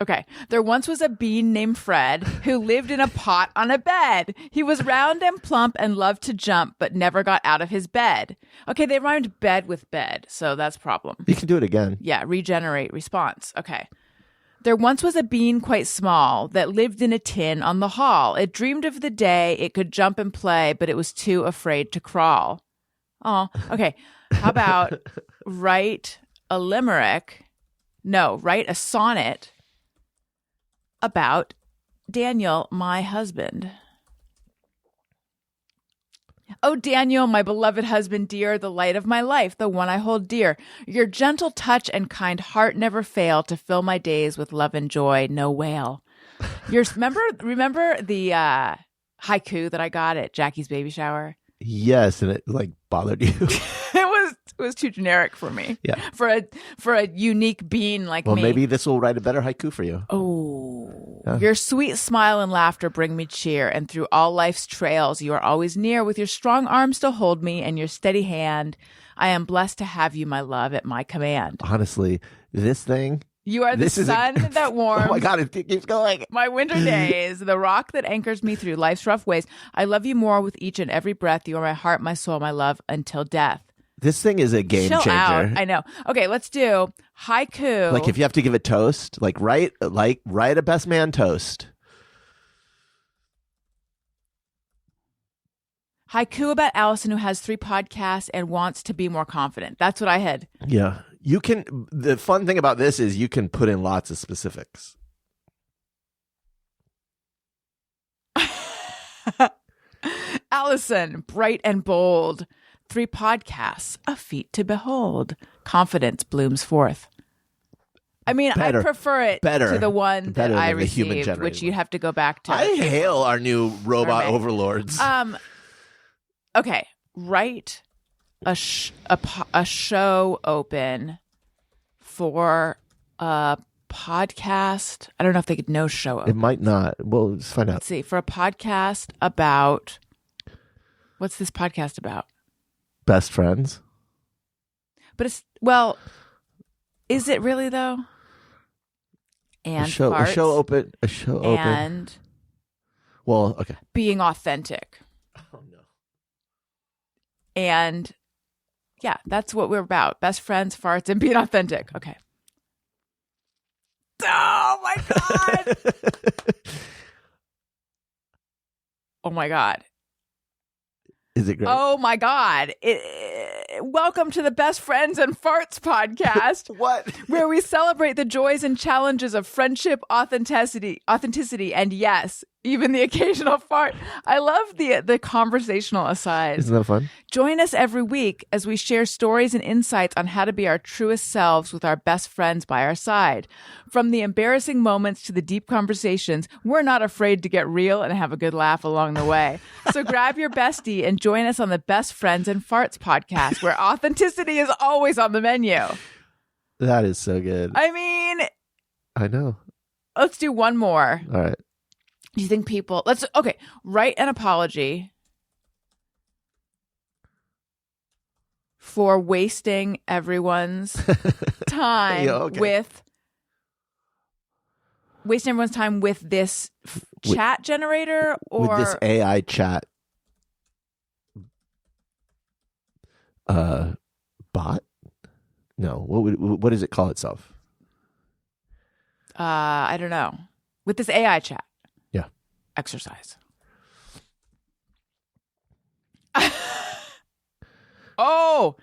[SPEAKER 1] Okay. There once was a bean named Fred who lived in a pot on a bed. He was round and plump and loved to jump, but never got out of his bed. Okay, they rhymed bed with bed, so that's a problem.
[SPEAKER 4] You can do it again.
[SPEAKER 1] Yeah, regenerate response. Okay. There once was a bean quite small that lived in a tin on the hall. It dreamed of the day it could jump and play, but it was too afraid to crawl. Oh, okay. How about write a limerick? No, write a sonnet about Daniel, my husband. Oh, Daniel, my beloved husband, dear, the light of my life, the one I hold dear. Your gentle touch and kind heart never fail to fill my days with love and joy, no wail. Remember the haiku that I got at Jackie's baby shower?
[SPEAKER 4] Yes, and it like bothered you.
[SPEAKER 1] It was too generic for me.
[SPEAKER 4] Yeah.
[SPEAKER 1] For a unique being like
[SPEAKER 4] Well,
[SPEAKER 1] me.
[SPEAKER 4] maybe this will write a better haiku for you.
[SPEAKER 1] Oh,
[SPEAKER 4] Yeah.
[SPEAKER 1] Your sweet smile and laughter bring me cheer, and through all life's trails, you are always near with your strong arms to hold me and your steady hand. I am blessed to have you, my love, at my command.
[SPEAKER 4] Honestly, this thing.
[SPEAKER 1] You are the
[SPEAKER 4] This is
[SPEAKER 1] sun that warms.
[SPEAKER 4] Oh my God, it keeps going.
[SPEAKER 1] My winter days, the rock that anchors me through life's rough ways. I love you more with each and every breath. You are my heart, my soul, my love, until death.
[SPEAKER 4] This thing is a game
[SPEAKER 1] Chill
[SPEAKER 4] changer.
[SPEAKER 1] out. I know. Okay, let's do haiku.
[SPEAKER 4] Like if you have to give a toast, write a best man toast.
[SPEAKER 1] Haiku about Alison, who has 3 podcasts and wants to be more confident. That's what I had.
[SPEAKER 4] Yeah. You can, the fun thing about this is you can put in lots of specifics.
[SPEAKER 1] Alison, bright and bold. 3 podcasts, a feat to behold. Confidence blooms forth. I mean,
[SPEAKER 4] Better.
[SPEAKER 1] I prefer it
[SPEAKER 4] Better.
[SPEAKER 1] to the one that
[SPEAKER 4] Better
[SPEAKER 1] I
[SPEAKER 4] than the human
[SPEAKER 1] received,
[SPEAKER 4] generated
[SPEAKER 1] which you'd
[SPEAKER 4] one.
[SPEAKER 1] have to go back to.
[SPEAKER 4] I hail our new robot
[SPEAKER 1] Mermaid.
[SPEAKER 4] overlords.
[SPEAKER 1] Okay, write a show open for a podcast. I don't know if they could know show
[SPEAKER 4] It
[SPEAKER 1] open.
[SPEAKER 4] might not. Well, let's find out.
[SPEAKER 1] Let's see, for a podcast about, what's this podcast about?
[SPEAKER 4] Best friends.
[SPEAKER 1] But it's, well, is it really though? And
[SPEAKER 4] a show open.
[SPEAKER 1] And
[SPEAKER 4] well, okay.
[SPEAKER 1] being authentic.
[SPEAKER 4] Oh no.
[SPEAKER 1] And yeah, that's what we're about. Best friends, farts, and being authentic. Okay. Oh my God. Oh my God.
[SPEAKER 4] Is it great?
[SPEAKER 1] Oh my God. Welcome to the Best Friends and Farts podcast.
[SPEAKER 4] What?
[SPEAKER 1] Where we celebrate the joys and challenges of friendship, authenticity, and yes, even the occasional fart. I love the conversational aside.
[SPEAKER 4] Isn't that fun?
[SPEAKER 1] Join us every week as we share stories and insights on how to be our truest selves with our best friends by our side. From the embarrassing moments to the deep conversations, we're not afraid to get real and have a good laugh along the way. So grab your bestie and join us on the Best Friends and Farts podcast, where authenticity is always on the menu.
[SPEAKER 4] That is so good.
[SPEAKER 1] I mean,
[SPEAKER 4] I know.
[SPEAKER 1] Let's do one more.
[SPEAKER 4] All right.
[SPEAKER 1] Do you think people write an apology for wasting everyone's time with this chat generator or
[SPEAKER 4] with this AI chat bot? No. What does it call itself?
[SPEAKER 1] I don't know. With this AI chat.
[SPEAKER 4] Yeah.
[SPEAKER 1] Exercise. Oh.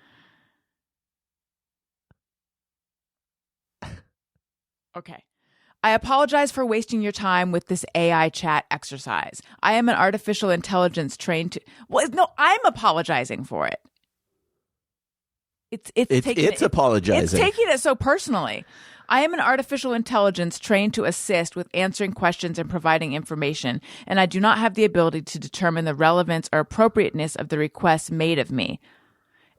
[SPEAKER 1] Okay. I apologize for wasting your time with this AI chat exercise. I am an artificial intelligence trained to... Well, no, I'm apologizing for it. It's
[SPEAKER 4] apologizing.
[SPEAKER 1] It's taking it so personally. I am an artificial intelligence trained to assist with answering questions and providing information, and I do not have the ability to determine the relevance or appropriateness of the requests made of me.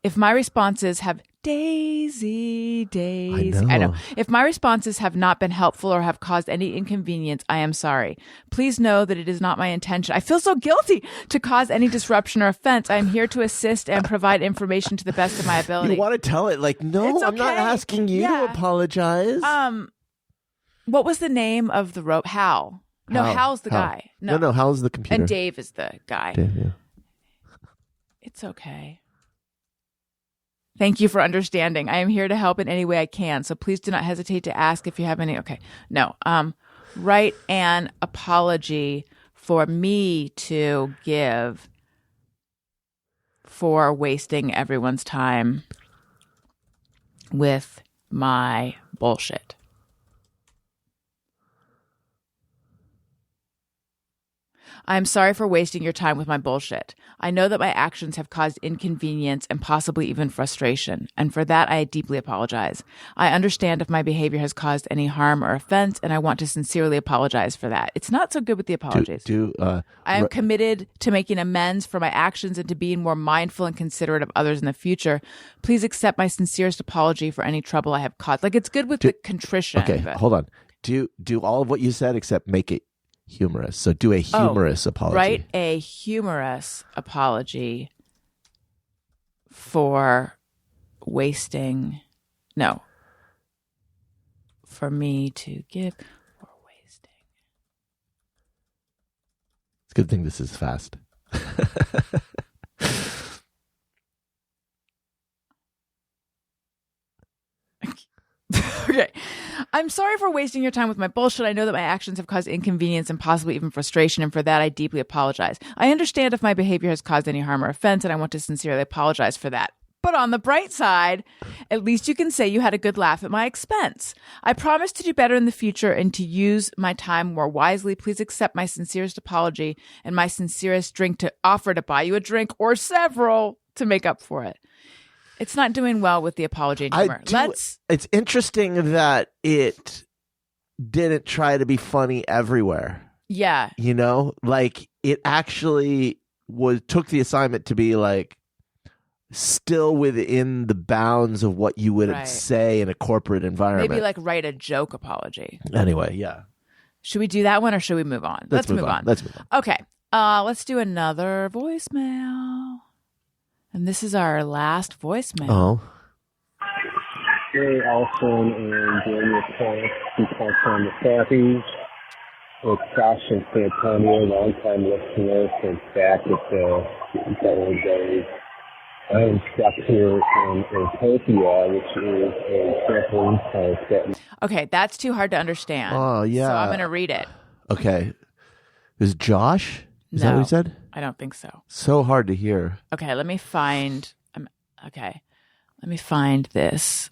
[SPEAKER 1] If my responses have Daisy. I know. If my responses have not been helpful or have caused any inconvenience, I am sorry. Please know that it is not my intention. I feel so guilty to cause any disruption or offense. I am here to assist and provide information to the best of my ability.
[SPEAKER 4] You want to tell it like, no, I'm not asking you to apologize.
[SPEAKER 1] What was the name of the rope? Hal. No, Hal's the guy.
[SPEAKER 4] No, Hal's the computer.
[SPEAKER 1] And Dave is the guy.
[SPEAKER 4] Dave, yeah.
[SPEAKER 1] It's okay. Thank you for understanding. I am here to help in any way I can, so please do not hesitate to ask if you have any. Okay. No. Write an apology for me to give for wasting everyone's time with my bullshit. I'm sorry for wasting your time with my bullshit. I know that my actions have caused inconvenience and possibly even frustration, and for that I deeply apologize. I understand if my behavior has caused any harm or offense, and I want to sincerely apologize for that. It's not so good with the apologies. I am committed to making amends for my actions and to being more mindful and considerate of others in the future. Please accept my sincerest apology for any trouble I have caused. Like, it's good with the contrition.
[SPEAKER 4] Okay, hold on. Do all of what you said except make it humorous. So do a humorous apology.
[SPEAKER 1] Write a humorous apology for wasting. No. For me to give for wasting.
[SPEAKER 4] It's a good thing this is fast.
[SPEAKER 1] Okay. I'm sorry for wasting your time with my bullshit. I know that my actions have caused inconvenience and possibly even frustration, and for that I deeply apologize. I understand if my behavior has caused any harm or offense, and I want to sincerely apologize for that. But on the bright side, at least you can say you had a good laugh at my expense. I promise to do better in the future and to use my time more wisely. Please accept my sincerest apology and my sincerest drink to offer to buy you a drink or several to make up for it. It's not doing well with the apology and humor.
[SPEAKER 4] It's interesting that it didn't try to be funny everywhere.
[SPEAKER 1] Yeah.
[SPEAKER 4] You know, like it actually took the assignment to be like still within the bounds of what you would say in a corporate environment.
[SPEAKER 1] Maybe like write a joke apology.
[SPEAKER 4] Anyway, yeah.
[SPEAKER 1] Should we do that one or should we move on? Let's move on.
[SPEAKER 4] Let's move on.
[SPEAKER 1] Okay. Let's do another voicemail. And this is our last voicemail.
[SPEAKER 4] Oh.
[SPEAKER 11] Hey, Alison and Daniel Clark, who calls on the Savvy. It's Josh in San Antonio, long-time listener since back at the old days. I am stuck here in Utopia, which is a trampoline park that...
[SPEAKER 1] Okay, that's too hard to understand.
[SPEAKER 4] Oh, yeah.
[SPEAKER 1] So I'm going to read it.
[SPEAKER 4] Okay. Is Josh? Is that what he said?
[SPEAKER 1] I don't think so.
[SPEAKER 4] So hard to hear.
[SPEAKER 1] Okay, let me find... Let me find this.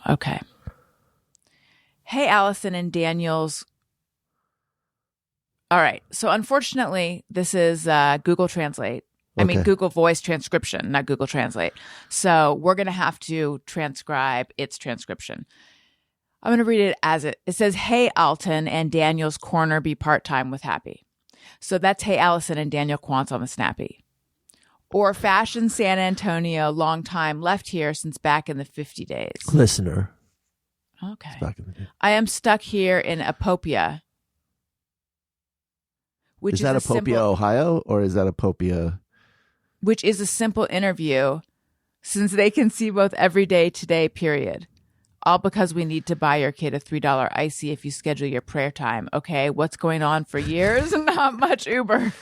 [SPEAKER 1] Okay. Hey, Alison and Daniel's... All right. So unfortunately, this is Google Translate. I mean, Google Voice transcription, not Google Translate. So we're going to have to transcribe its transcription. I'm going to read it as it says, hey, Alton and Daniel's corner be part-time with Happy. So that's hey, Alison and Daniel Quantz on the Snappy. Or Fashion San Antonio, long time, left here since back in the 50 days.
[SPEAKER 4] Listener.
[SPEAKER 1] Okay.
[SPEAKER 4] Back in the day.
[SPEAKER 1] I am stuck here in Apopia. Which
[SPEAKER 4] is that Apopia, Ohio, or is that Apopia?
[SPEAKER 1] Which is a simple interview, since they can see both every day today, period. All because we need to buy your kid a $3 icy if you schedule your prayer time. Okay, what's going on for years? Not much Uber.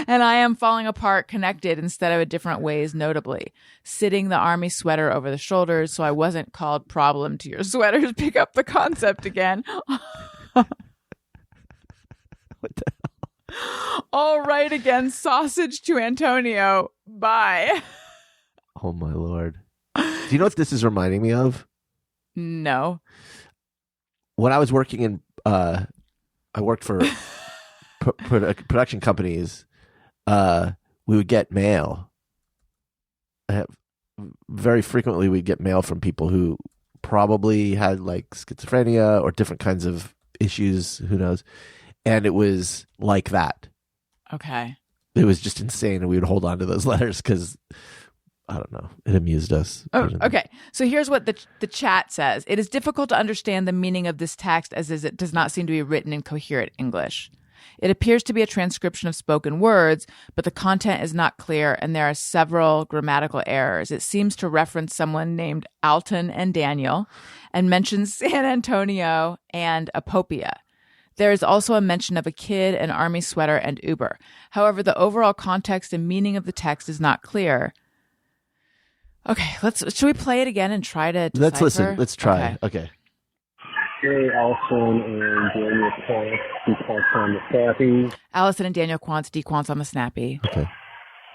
[SPEAKER 1] And I am falling apart connected instead of a different ways, notably. Sitting the army sweater over the shoulders so I wasn't called problem to your sweaters. Pick up the concept again.
[SPEAKER 4] What the hell?
[SPEAKER 1] All right again, sausage to Antonio. Bye.
[SPEAKER 4] Oh, my Lord. Do you know what this is reminding me of?
[SPEAKER 1] No.
[SPEAKER 4] When I was working in, I worked for production companies. We would get mail. Very frequently, we'd get mail from people who probably had like schizophrenia or different kinds of issues. Who knows? And it was like that.
[SPEAKER 1] Okay.
[SPEAKER 4] It was just insane, and we would hold on to those letters because, I don't know, it amused us.
[SPEAKER 1] Oh, okay. So here's what the chat says. It is difficult to understand the meaning of this text as it does not seem to be written in coherent English. It appears to be a transcription of spoken words, but the content is not clear, and there are several grammatical errors. It seems to reference someone named Alton and Daniel and mentions San Antonio and Apopia. There is also a mention of a kid, an army sweater, and Uber. However, the overall context and meaning of the text is not clear. Okay, should we play it again and try to decipher?
[SPEAKER 4] Let's listen. Let's try. Okay.
[SPEAKER 11] Hey, Alison and Daniel Quantz, who calls on the Snappy.
[SPEAKER 1] Alison and Daniel Quantz, D. Quantz on the Snappy.
[SPEAKER 4] Okay.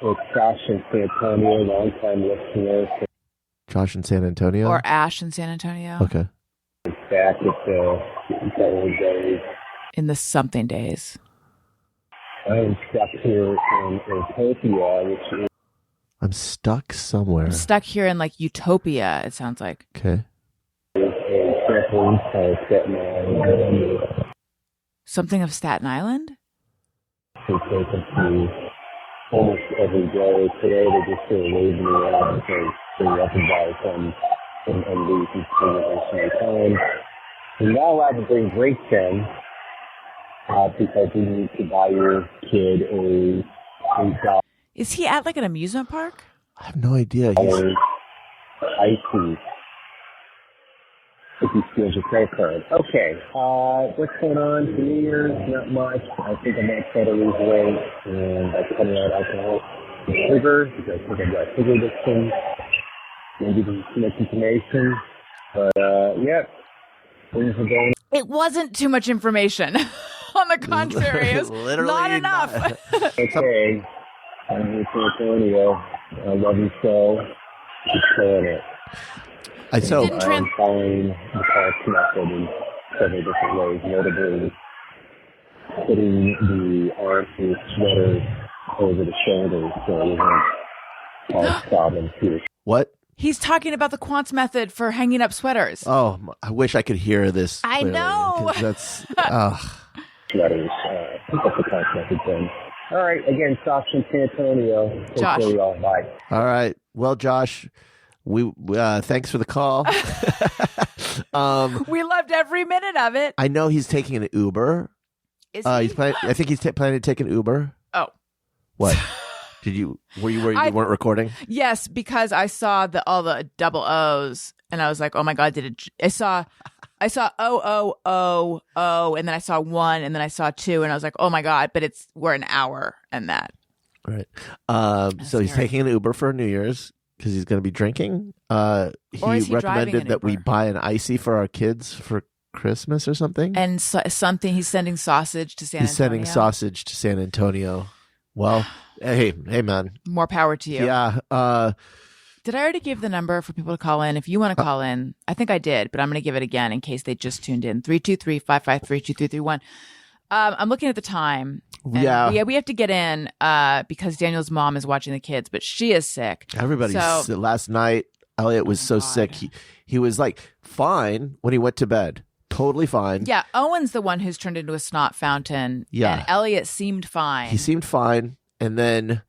[SPEAKER 11] It's Josh in San Antonio, long-time listener.
[SPEAKER 4] Josh in San Antonio?
[SPEAKER 1] Or Ash in San Antonio.
[SPEAKER 4] Okay.
[SPEAKER 11] It's back at the old days.
[SPEAKER 1] In the something days.
[SPEAKER 11] I am stuck here in Utopia, which is...
[SPEAKER 4] I'm stuck somewhere.
[SPEAKER 1] I'm stuck here in like Utopia, it sounds like.
[SPEAKER 4] Okay.
[SPEAKER 1] Something of Staten Island?
[SPEAKER 11] Almost every day. Today they just sort of waved me out and said, bring up and buy some and leave each thing at time. You're not allowed to bring drinks in because you need to buy your kid a $3
[SPEAKER 1] Is he at like an amusement park?
[SPEAKER 4] I have no idea.
[SPEAKER 11] icy. If he steals your credit card. Okay, what's going on for New Year's? Not much. I think I'm going to try to lose weight and by cutting out alcohol and sugar because I think I've got sugar addiction. Maybe too much information. But, yeah, things are going.
[SPEAKER 1] It wasn't too much information. On the contrary, it's not enough.
[SPEAKER 11] Okay, I'm here for Antonio. I love you so. Just saying it. I'm following the Park method in several different ways, notably putting the arms and sweaters over the shoulders so you don't cause problems here.
[SPEAKER 4] What?
[SPEAKER 1] He's talking about the Quantz method for hanging up sweaters.
[SPEAKER 4] Oh, I wish I could hear this
[SPEAKER 1] clearly,
[SPEAKER 4] I know. That's...
[SPEAKER 11] Sweaters. That's the Quantz method thing. All right, again, Josh in San Antonio.
[SPEAKER 1] Josh.
[SPEAKER 11] Bye.
[SPEAKER 4] All right. Well, Josh... We thanks for the call.
[SPEAKER 1] We loved every minute of it.
[SPEAKER 4] I know he's taking an Uber.
[SPEAKER 1] Is he?
[SPEAKER 4] I think he's planning to take an Uber.
[SPEAKER 1] Oh,
[SPEAKER 4] what? Did you? Were you worried you weren't recording?
[SPEAKER 1] Yes, because I saw all the double O's, and I was like, "Oh my god!" I saw O, and then I saw 1, and then I saw 2, and I was like, "Oh my god!" But we're an hour and that.
[SPEAKER 4] Right. So he's taking an Uber for New Year's because he's going to be drinking. He recommended that we buy an icy for our kids for Christmas or something.
[SPEAKER 1] And something he's sending sausage to San Antonio.
[SPEAKER 4] He's sending sausage to San Antonio. Well, hey, man.
[SPEAKER 1] More power to you.
[SPEAKER 4] Yeah.
[SPEAKER 1] Did I already give the number for people to call in? If you want to call in, I think I did, but I'm going to give it again in case they just tuned in. 323-553-2331. I'm looking at the time. Yeah, we have to get in because Daniel's mom is watching the kids, but she is sick.
[SPEAKER 4] Everybody's last night. Elliot was sick. He was like fine when he went to bed. Totally fine.
[SPEAKER 1] Yeah, Owen's the one who's turned into a snot fountain.
[SPEAKER 4] Yeah.
[SPEAKER 1] And Elliot seemed fine.
[SPEAKER 4] He seemed fine. And then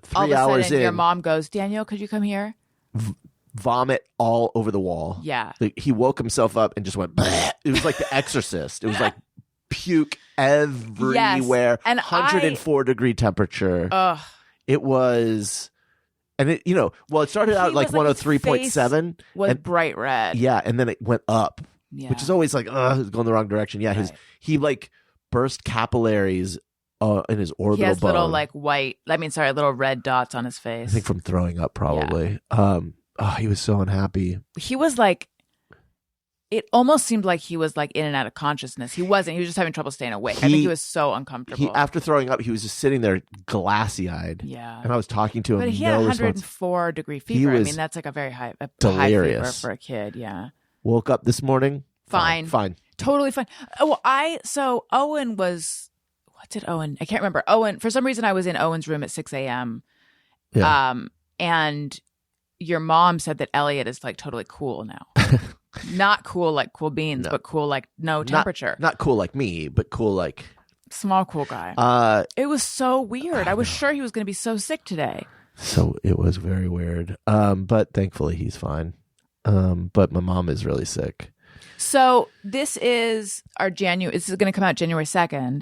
[SPEAKER 4] 3
[SPEAKER 1] all of a
[SPEAKER 4] hours
[SPEAKER 1] sudden,
[SPEAKER 4] in,
[SPEAKER 1] your mom goes, Daniel, could you come here?
[SPEAKER 4] Vomit all over the wall.
[SPEAKER 1] Yeah.
[SPEAKER 4] Like, he woke himself up and just went, bleh. It was like The Exorcist. It was like puke everywhere.
[SPEAKER 1] Yes. And
[SPEAKER 4] 104-degree temperature.
[SPEAKER 1] Ugh.
[SPEAKER 4] It was... And it, it started out like 103.7.
[SPEAKER 1] Was bright red.
[SPEAKER 4] Yeah, and then it went up.
[SPEAKER 1] Yeah.
[SPEAKER 4] Which is always like, it's going the wrong direction. Yeah,
[SPEAKER 1] right.
[SPEAKER 4] He like burst capillaries in his orbital
[SPEAKER 1] He has
[SPEAKER 4] bone.
[SPEAKER 1] little red dots on his face.
[SPEAKER 4] I think from throwing up, probably. Yeah. He was so unhappy.
[SPEAKER 1] He was like, it almost seemed like he was like in and out of consciousness. He wasn't. He was just having trouble staying awake. I think he was so uncomfortable.
[SPEAKER 4] After throwing up, he was just sitting there glassy-eyed.
[SPEAKER 1] Yeah.
[SPEAKER 4] And I was talking to him.
[SPEAKER 1] But he had 104-degree fever. I mean, that's like a very high fever for a kid. Yeah.
[SPEAKER 4] Woke up this morning.
[SPEAKER 1] Fine. Totally fine. So Owen was, what did Owen, I can't remember. Owen, for some reason I was in Owen's room at 6 a.m.
[SPEAKER 4] Yeah.
[SPEAKER 1] And your mom said that Elliot is like totally cool now. Not cool like Cool Beans, but cool like no temperature.
[SPEAKER 4] Not cool like me, but cool like.
[SPEAKER 1] Small cool guy. It was so weird. I was sure he was going to be so sick today.
[SPEAKER 4] So it was very weird. But thankfully he's fine. But my mom is really sick.
[SPEAKER 1] So this is this is going to come out January 2nd.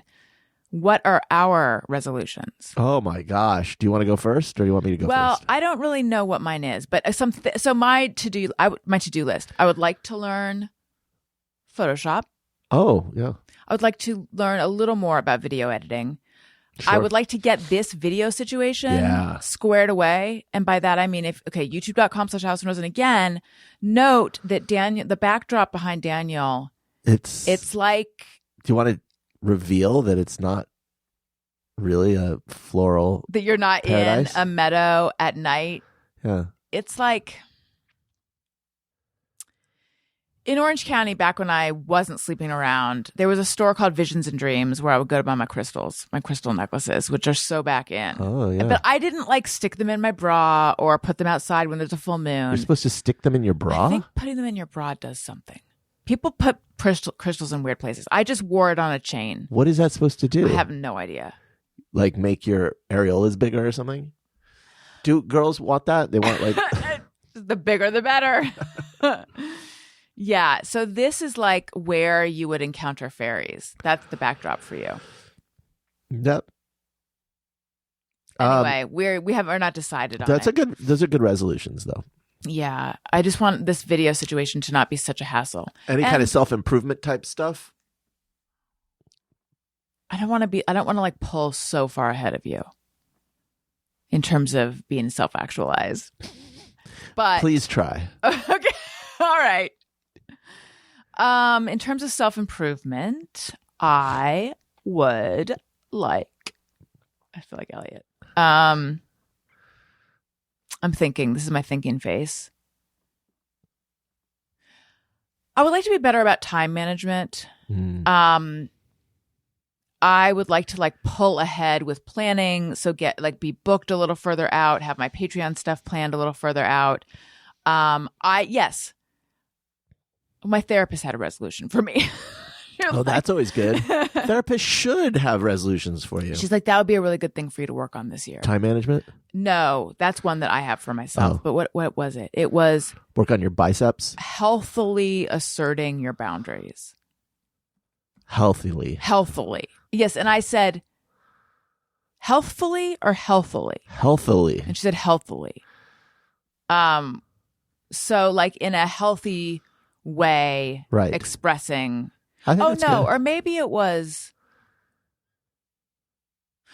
[SPEAKER 1] What are our resolutions?
[SPEAKER 4] Oh my gosh. Do you want to go first or do you want me to go first?
[SPEAKER 1] Well, I don't really know what mine is, but my to-do list, I would like to learn Photoshop.
[SPEAKER 4] Oh, yeah.
[SPEAKER 1] I would like to learn a little more about video editing.
[SPEAKER 4] Sure.
[SPEAKER 1] I would like to get this video situation squared away. And by that, I mean, youtube.com/Alison. Again, note that the backdrop behind Daniel, it's like.
[SPEAKER 4] Do you want to reveal that it's not really a floral
[SPEAKER 1] that you're not
[SPEAKER 4] paradise?
[SPEAKER 1] In a meadow at night?
[SPEAKER 4] Yeah.
[SPEAKER 1] It's like. In Orange County, back when I wasn't sleeping around, there was a store called Visions and Dreams where I would go to buy my crystal necklaces, which are so back in.
[SPEAKER 4] Oh, yeah.
[SPEAKER 1] But I didn't like stick them in my bra or put them outside when there's a full moon.
[SPEAKER 4] You're supposed to stick them in your bra?
[SPEAKER 1] I think putting them in your bra does something. People put crystals in weird places. I just wore it on a chain.
[SPEAKER 4] What is that supposed to do?
[SPEAKER 1] I have no idea.
[SPEAKER 4] Like make your areolas bigger or something? Do girls want that? They want like...
[SPEAKER 1] The bigger, the better. Yeah, so this is like where you would encounter fairies. That's the backdrop for you.
[SPEAKER 4] Yep.
[SPEAKER 1] Anyway, we're not decided on it.
[SPEAKER 4] Those are good resolutions, though.
[SPEAKER 1] Yeah, I just want this video situation to not be such a hassle.
[SPEAKER 4] Any kind of self-improvement type stuff?
[SPEAKER 1] I don't want to like pull so far ahead of you in terms of being self-actualized. But
[SPEAKER 4] please try.
[SPEAKER 1] Okay, all right. In terms of self-improvement, I would like. I feel like Elliot. I'm thinking. This is my thinking face. I would like to be better about time management. I would like to pull ahead with planning. So be booked a little further out, have my Patreon stuff planned a little further out. My therapist had a resolution for me.
[SPEAKER 4] That's always good. Therapists should have resolutions for you.
[SPEAKER 1] She's like, that would be a really good thing for you to work on this year.
[SPEAKER 4] Time management?
[SPEAKER 1] No, that's one that I have for myself. But what was it? It was
[SPEAKER 4] work on your biceps.
[SPEAKER 1] Healthily asserting your boundaries.
[SPEAKER 4] Healthily.
[SPEAKER 1] Yes. And I said, healthfully or healthily?
[SPEAKER 4] Healthily.
[SPEAKER 1] And she said healthily. So like in a healthy way,
[SPEAKER 4] right?
[SPEAKER 1] Expressing.
[SPEAKER 4] I think
[SPEAKER 1] Oh
[SPEAKER 4] that's
[SPEAKER 1] no,
[SPEAKER 4] good.
[SPEAKER 1] or maybe it was.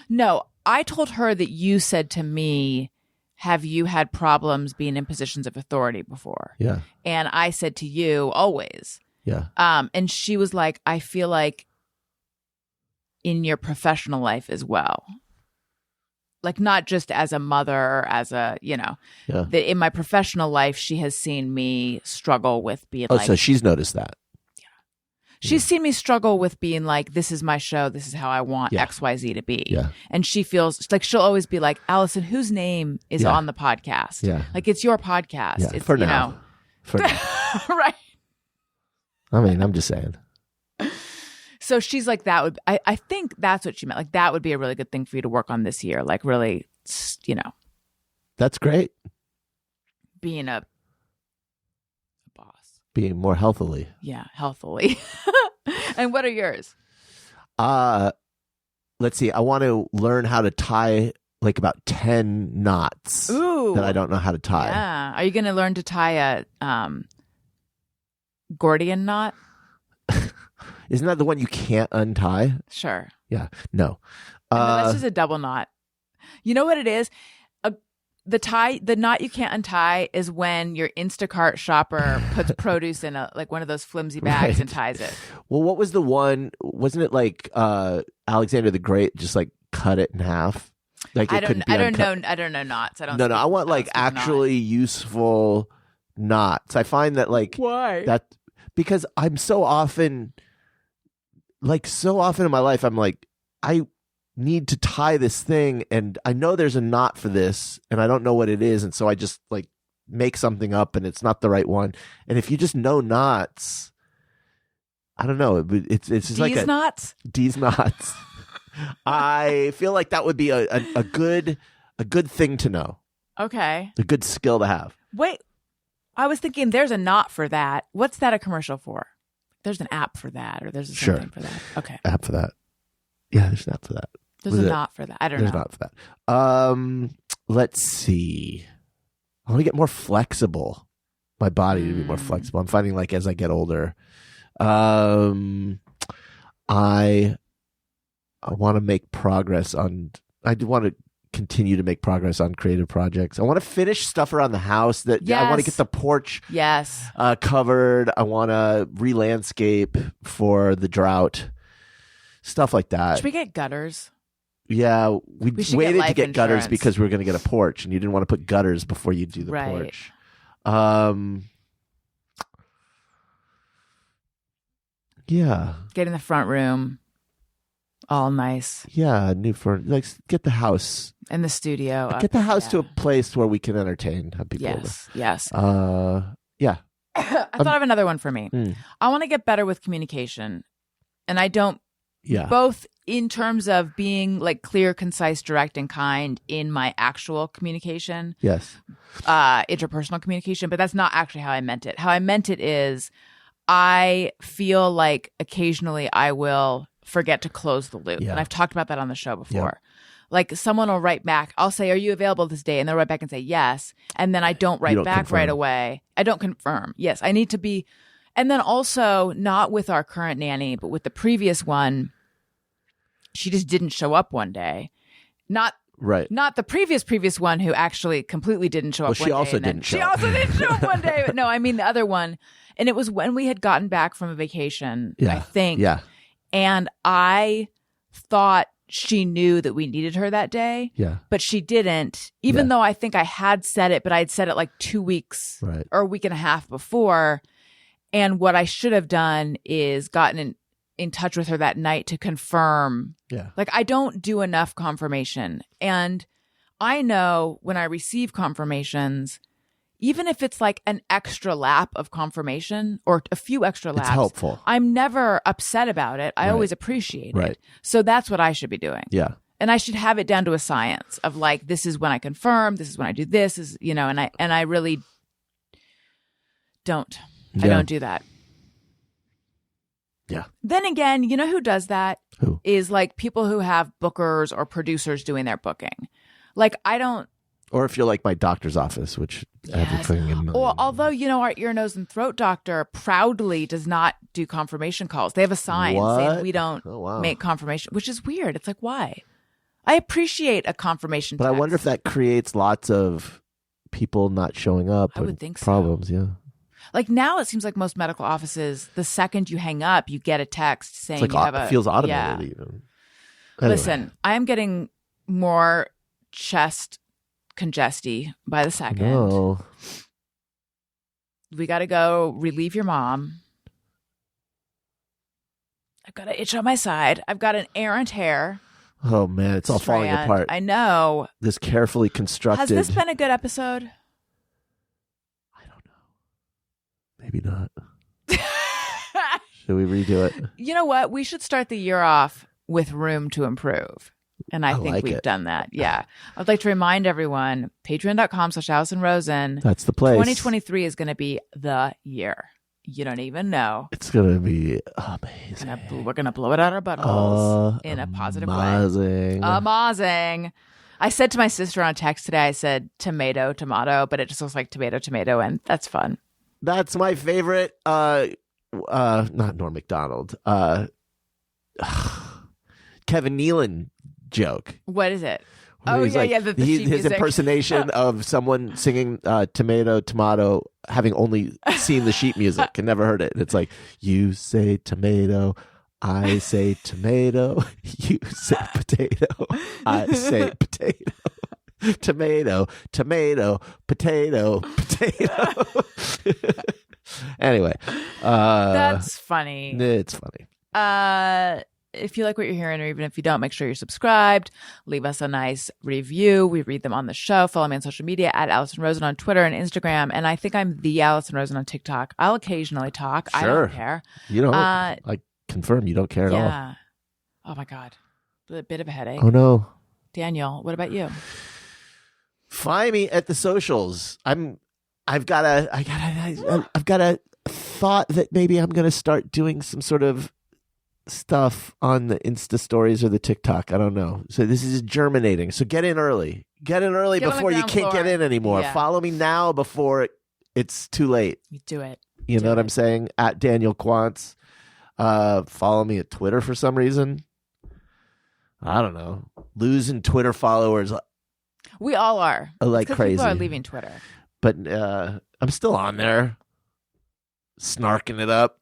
[SPEAKER 1] No, I told her that you said to me, have you had problems being in positions of authority before?
[SPEAKER 4] Yeah.
[SPEAKER 1] And I said to you, always.
[SPEAKER 4] Yeah.
[SPEAKER 1] And she was like, I feel like in your professional life as well. Like not just as a mother or as a, that in my professional life, she has seen me struggle with being like.
[SPEAKER 4] Oh, so she's noticed that.
[SPEAKER 1] She's seen me struggle with being like, this is my show. This is how I want XYZ to be.
[SPEAKER 4] Yeah.
[SPEAKER 1] And she feels like she'll always be like, Alison, whose name is on the podcast?
[SPEAKER 4] Yeah.
[SPEAKER 1] Like it's your podcast.
[SPEAKER 4] Yeah.
[SPEAKER 1] It's,
[SPEAKER 4] For now. For now.
[SPEAKER 1] Right.
[SPEAKER 4] I mean, I'm just saying.
[SPEAKER 1] So she's like, I think that's what she meant. Like that would be a really good thing for you to work on this year. Like really,
[SPEAKER 4] That's great.
[SPEAKER 1] Being a boss.
[SPEAKER 4] Being more healthily.
[SPEAKER 1] Yeah, healthily. And what are yours?
[SPEAKER 4] Let's see. I want to learn how to tie like about 10 knots that I don't know how to tie.
[SPEAKER 1] Yeah. Are you going to learn to tie a Gordian knot?
[SPEAKER 4] Isn't that the one you can't untie?
[SPEAKER 1] Sure.
[SPEAKER 4] Yeah. No.
[SPEAKER 1] No, that's just a double knot. You know what it is? The knot you can't untie is when your Instacart shopper puts produce in one of those flimsy bags and ties it.
[SPEAKER 4] Well, what was the one? Wasn't it like Alexander the Great just like cut it in half? Like
[SPEAKER 1] I don't know knots. I don't.
[SPEAKER 4] No. I want like actually useful knots. I find that like
[SPEAKER 1] why
[SPEAKER 4] that because I'm so often in my life I'm like I need to tie this thing and I know there's a knot for this and I don't know what it is, and so I just like make something up and it's not the right one. And if you just know knots, I don't know, it's just
[SPEAKER 1] D's
[SPEAKER 4] like
[SPEAKER 1] knots.
[SPEAKER 4] D's knots. I feel like that would be a good thing to know.
[SPEAKER 1] Okay.
[SPEAKER 4] A good skill to have.
[SPEAKER 1] Wait, I was thinking there's a knot for that. What's that a commercial for? There's an app for that, or there's something for that. Okay.
[SPEAKER 4] App for that. Yeah, there's an app for that.
[SPEAKER 1] There's a knot for that. I don't know.
[SPEAKER 4] There's a knot for that. Let's see. I want to get more flexible. My body to be more flexible. I'm finding like as I get older, I want to make progress on. I do want to continue to make progress on creative projects. I want to finish stuff around the house. I want to get the porch covered. I want to re-landscape for the drought. Stuff like that.
[SPEAKER 1] Should we get gutters?
[SPEAKER 4] Yeah, we waited to get gutters
[SPEAKER 1] insurance.
[SPEAKER 4] because we were going to get a porch, and you didn't want to put gutters before you do the porch. Yeah.
[SPEAKER 1] Get in the front room. All nice.
[SPEAKER 4] Yeah, new furniture. Like get the house
[SPEAKER 1] in the studio.
[SPEAKER 4] Get the house to a place where we can entertain, have people over.
[SPEAKER 1] Yes.
[SPEAKER 4] Yeah.
[SPEAKER 1] I thought of another one for me. I want to get better with communication, and I don't.
[SPEAKER 4] Yeah.
[SPEAKER 1] Both in terms of being like clear, concise, direct, and kind in my actual communication.
[SPEAKER 4] Yes.
[SPEAKER 1] Interpersonal communication, but that's not actually how I meant it. How I meant it is I feel like occasionally I will forget to close the loop.
[SPEAKER 4] Yeah.
[SPEAKER 1] And I've talked about that on the show before. Like someone will write back, I'll say, are you available this day? And they'll write back and say, yes. And then I don't write back right away. I don't confirm. Yes, I need to be. And then also not with our current nanny, but with the previous one, she just didn't show up one day. Not the previous one who actually completely didn't show up one day.
[SPEAKER 4] She also didn't show
[SPEAKER 1] up one day. But no, I mean the other one. And it was when we had gotten back from a vacation, I think.
[SPEAKER 4] Yeah.
[SPEAKER 1] And I thought she knew that we needed her that day.
[SPEAKER 4] Yeah.
[SPEAKER 1] But she didn't, even though I think I had said it, but I'd said it like 2 weeks or a week and a half before. And what I should have done is gotten in touch with her that night to confirm.
[SPEAKER 4] Yeah.
[SPEAKER 1] Like I don't do enough confirmation. And I know when I receive confirmations, even if it's like an extra lap of confirmation or a few extra laps,
[SPEAKER 4] it's helpful.
[SPEAKER 1] I'm never upset about it. I always appreciate
[SPEAKER 4] it.
[SPEAKER 1] So that's what I should be doing.
[SPEAKER 4] Yeah.
[SPEAKER 1] And I should have it down to a science of like, this is when I confirm, this is when I do this, is, and I really don't. I don't do that.
[SPEAKER 4] Yeah.
[SPEAKER 1] Then again, you know who does that?
[SPEAKER 4] Who?
[SPEAKER 1] Is like people who have bookers or producers doing their booking. Like I don't.
[SPEAKER 4] Or if you're like my doctor's office, which I have a fucking million.
[SPEAKER 1] Or although, you know, our ear, nose, and throat doctor proudly does not do confirmation calls. They have a sign saying we don't make confirmation, which is weird. It's like, why? I appreciate a confirmation
[SPEAKER 4] But
[SPEAKER 1] text.
[SPEAKER 4] I wonder if that creates lots of people not showing up.
[SPEAKER 1] I would think so.
[SPEAKER 4] Problems, yeah.
[SPEAKER 1] Like now it seems like most medical offices, the second you hang up, you get a text saying
[SPEAKER 4] It's like
[SPEAKER 1] you have a...
[SPEAKER 4] it feels automated
[SPEAKER 1] Yeah.
[SPEAKER 4] even. Anyway.
[SPEAKER 1] Listen, I am getting more chest congesty by the second.
[SPEAKER 4] No.
[SPEAKER 1] We got to go relieve your mom. I've got an itch on my side. I've got an errant hair.
[SPEAKER 4] Oh, man. It's all falling
[SPEAKER 1] strand.
[SPEAKER 4] apart.
[SPEAKER 1] I know.
[SPEAKER 4] This carefully constructed.
[SPEAKER 1] Has this been a good episode?
[SPEAKER 4] Maybe not. Should we redo it?
[SPEAKER 1] You know what? We should start the year off with room to improve. And I think
[SPEAKER 4] like
[SPEAKER 1] we've
[SPEAKER 4] it.
[SPEAKER 1] done that. Yeah. I'd like to remind everyone, patreon.com/Alison Rosen.
[SPEAKER 4] That's the place.
[SPEAKER 1] 2023 is going to be the year. You don't even know.
[SPEAKER 4] It's going to be amazing.
[SPEAKER 1] We're going to blow it out our buttholes in a positive way. Amazing. I said to my sister on text today, I said tomato, but it just looks like tomato, and that's fun.
[SPEAKER 4] That's my favorite, not Norm Macdonald, Kevin Nealon joke.
[SPEAKER 1] What is it?
[SPEAKER 4] Where
[SPEAKER 1] Oh,
[SPEAKER 4] he's
[SPEAKER 1] yeah,
[SPEAKER 4] like-
[SPEAKER 1] yeah. The sheet
[SPEAKER 4] his
[SPEAKER 1] music.
[SPEAKER 4] impersonation of someone singing tomato, having only seen the sheet music and never heard it. And it's like, you say tomato, I say tomato, you say potato, I say potato. Tomato, potato. Anyway,
[SPEAKER 1] That's funny.
[SPEAKER 4] It's funny.
[SPEAKER 1] If you like what you're hearing, or even if you don't, make sure you're subscribed. Leave us a nice review. We read them on the show. Follow me on social media at Alison Rosen on Twitter and Instagram. And I think I'm the Alison Rosen on TikTok. I'll occasionally talk. I
[SPEAKER 4] Sure.
[SPEAKER 1] don't care.
[SPEAKER 4] You don't. I confirm you don't care at all.
[SPEAKER 1] Yeah. Oh my God. A bit of a headache.
[SPEAKER 4] Oh no.
[SPEAKER 1] Daniel, what about you?
[SPEAKER 4] Find me at the socials. I've got a thought that maybe I'm going to start doing some sort of stuff on the Insta stories or the TikTok. I don't know. So this is germinating. So get in early. Get in early
[SPEAKER 1] Get on the
[SPEAKER 4] before you
[SPEAKER 1] ground
[SPEAKER 4] can't
[SPEAKER 1] floor.
[SPEAKER 4] get in anymore.
[SPEAKER 1] Yeah.
[SPEAKER 4] Follow me now before it's too late.
[SPEAKER 1] You do it.
[SPEAKER 4] You know what I'm saying? At Daniel Quantz. Follow me at Twitter for some reason. I don't know. Losing Twitter followers
[SPEAKER 1] We all are.
[SPEAKER 4] like
[SPEAKER 1] It's 'cause
[SPEAKER 4] crazy.
[SPEAKER 1] People are leaving Twitter.
[SPEAKER 4] But I'm still on there, snarking it up.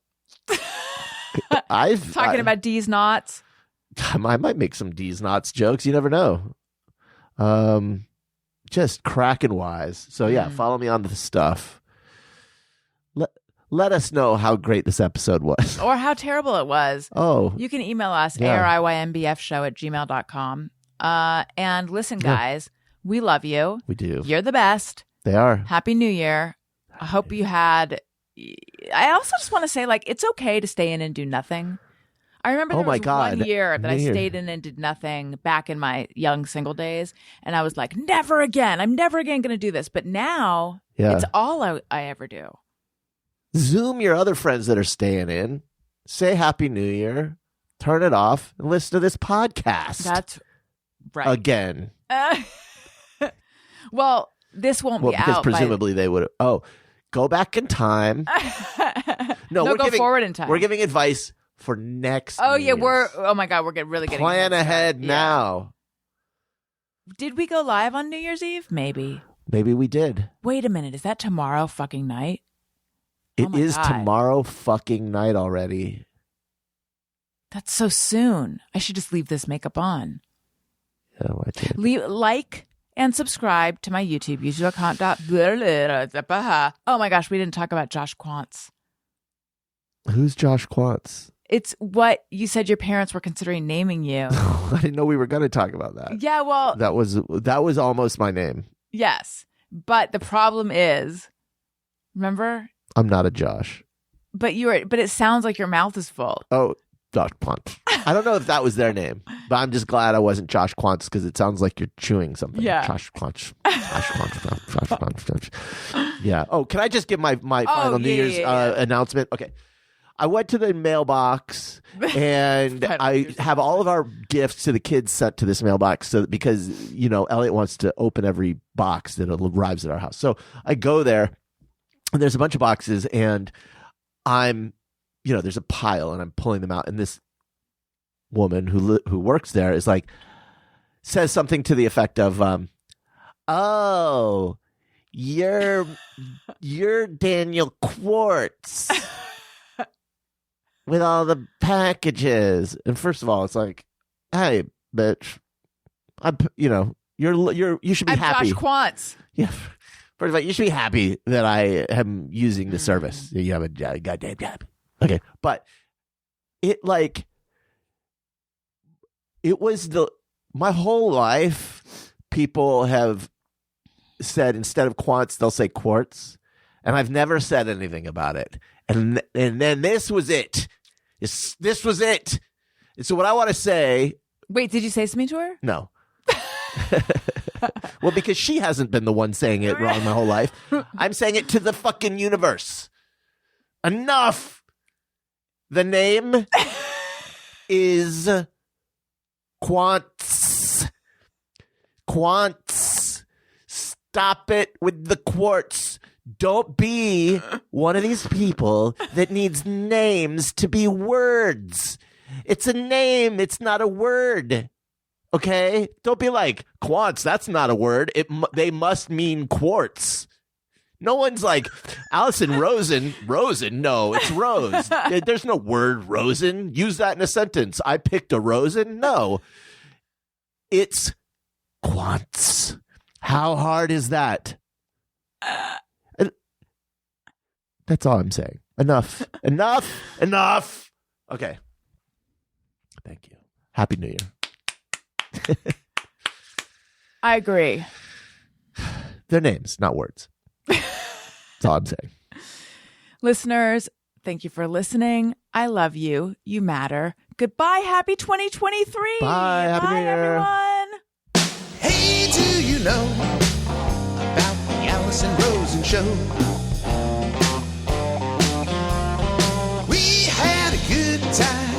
[SPEAKER 1] Talking about D's knots.
[SPEAKER 4] I might make some D's Knots jokes. You never know. Just cracking wise. So yeah, follow me on the stuff. Let us know how great this episode was.
[SPEAKER 1] Or how terrible it was.
[SPEAKER 4] Oh.
[SPEAKER 1] You can email us,
[SPEAKER 4] Yeah.
[SPEAKER 1] ariynbfshow@gmail.com. And listen, guys, we love you.
[SPEAKER 4] We do.
[SPEAKER 1] You're the best.
[SPEAKER 4] They are.
[SPEAKER 1] Happy New Year. I hope you had... I also just want to say, like, it's okay to stay in and do nothing. I remember there
[SPEAKER 4] Oh my
[SPEAKER 1] was
[SPEAKER 4] God.
[SPEAKER 1] 1 year that I
[SPEAKER 4] New Year.
[SPEAKER 1] stayed in and did nothing back in my young single days. And I was like, never again. I'm never again going to do this. But now,
[SPEAKER 4] Yeah.
[SPEAKER 1] it's all I ever do.
[SPEAKER 4] Zoom your other friends that are staying in. Say Happy New Year. Turn it off and listen to this podcast.
[SPEAKER 1] That's right.
[SPEAKER 4] Again.
[SPEAKER 1] Well, this won't
[SPEAKER 4] Well,
[SPEAKER 1] be
[SPEAKER 4] because
[SPEAKER 1] out. by-
[SPEAKER 4] presumably they would. Oh, go back in time.
[SPEAKER 1] No,
[SPEAKER 4] we're
[SPEAKER 1] go
[SPEAKER 4] giving,
[SPEAKER 1] forward in time.
[SPEAKER 4] We're giving advice for next.
[SPEAKER 1] Oh, yeah.
[SPEAKER 4] year's.
[SPEAKER 1] Oh, my God. We're really getting
[SPEAKER 4] Plan
[SPEAKER 1] into
[SPEAKER 4] ahead
[SPEAKER 1] that.
[SPEAKER 4] now.
[SPEAKER 1] Yeah. Did we go live on New Year's Eve? Maybe.
[SPEAKER 4] Maybe we did.
[SPEAKER 1] Wait a minute. Is that tomorrow fucking night?
[SPEAKER 4] It
[SPEAKER 1] my
[SPEAKER 4] is
[SPEAKER 1] God.
[SPEAKER 4] tomorrow fucking night already.
[SPEAKER 1] That's so soon. I should just leave this makeup on.
[SPEAKER 4] Oh, I did.
[SPEAKER 1] Like and subscribe to my YouTube, youtube.com. Oh my gosh, we didn't talk about Josh Quantz.
[SPEAKER 4] Who's Josh Quantz?
[SPEAKER 1] It's what you said your parents were considering naming you.
[SPEAKER 4] I didn't know we were going to talk about that.
[SPEAKER 1] Yeah, well,
[SPEAKER 4] That was almost my name.
[SPEAKER 1] yes. But the problem is, remember?
[SPEAKER 4] I'm not a Josh.
[SPEAKER 1] But it sounds like your mouth is full.
[SPEAKER 4] Oh, Josh Quantz. I don't know if that was their name, but I'm just glad I wasn't Josh Quantz because it sounds like you're chewing something.
[SPEAKER 1] Yeah.
[SPEAKER 4] Josh Quantz. Josh Quantz. Josh Quantz. Yeah. Oh, can I just give my final New
[SPEAKER 1] yeah,
[SPEAKER 4] Year's
[SPEAKER 1] yeah.
[SPEAKER 4] announcement? Okay. I went to the mailbox and I have all of our gifts to the kids sent to this mailbox because, you know, Elliot wants to open every box that arrives at our house. So I go there and there's a bunch of boxes and there's a pile and I'm pulling them out. And this woman who works there is like, says something to the effect of, oh, you're Daniel Quartz. With all the packages, and first of all, it's like, hey, bitch, you should be happy.
[SPEAKER 1] Josh Quantz.
[SPEAKER 4] Yeah, first of all, you should be happy that I am using the service. You have a goddamn job. Okay, but it was my whole life. People have said instead of Quantz, they'll say Quartz, and I've never said anything about it. And then this was it. This was it. And so what I want to say.
[SPEAKER 1] Wait, did you say something to her?
[SPEAKER 4] No. Well, because she hasn't been the one saying it wrong my whole life. I'm saying it to the fucking universe. Enough. The name is Quantz. Quantz. Stop it with the quartz. Don't be one of these people that needs names to be words. It's a name. It's not a word. Okay? Don't be like, Quantz, that's not a word. They must mean quartz. No one's like, Alison Rosen. Rosen? No, it's Rose. There's no word Rosen. Use that in a sentence. I picked a Rosen? No. It's Quantz. How hard is that? That's all I'm saying. Enough. Enough. Okay. Thank you. Happy New Year.
[SPEAKER 1] I agree.
[SPEAKER 4] They're names, not words. That's all I'm saying.
[SPEAKER 1] Listeners, thank you for listening. I love you. You matter. Goodbye. Happy 2023.
[SPEAKER 4] Bye. Happy New Year.
[SPEAKER 1] Everyone.
[SPEAKER 3] Hey, do you know about the Alison Rosen Show? We had a good time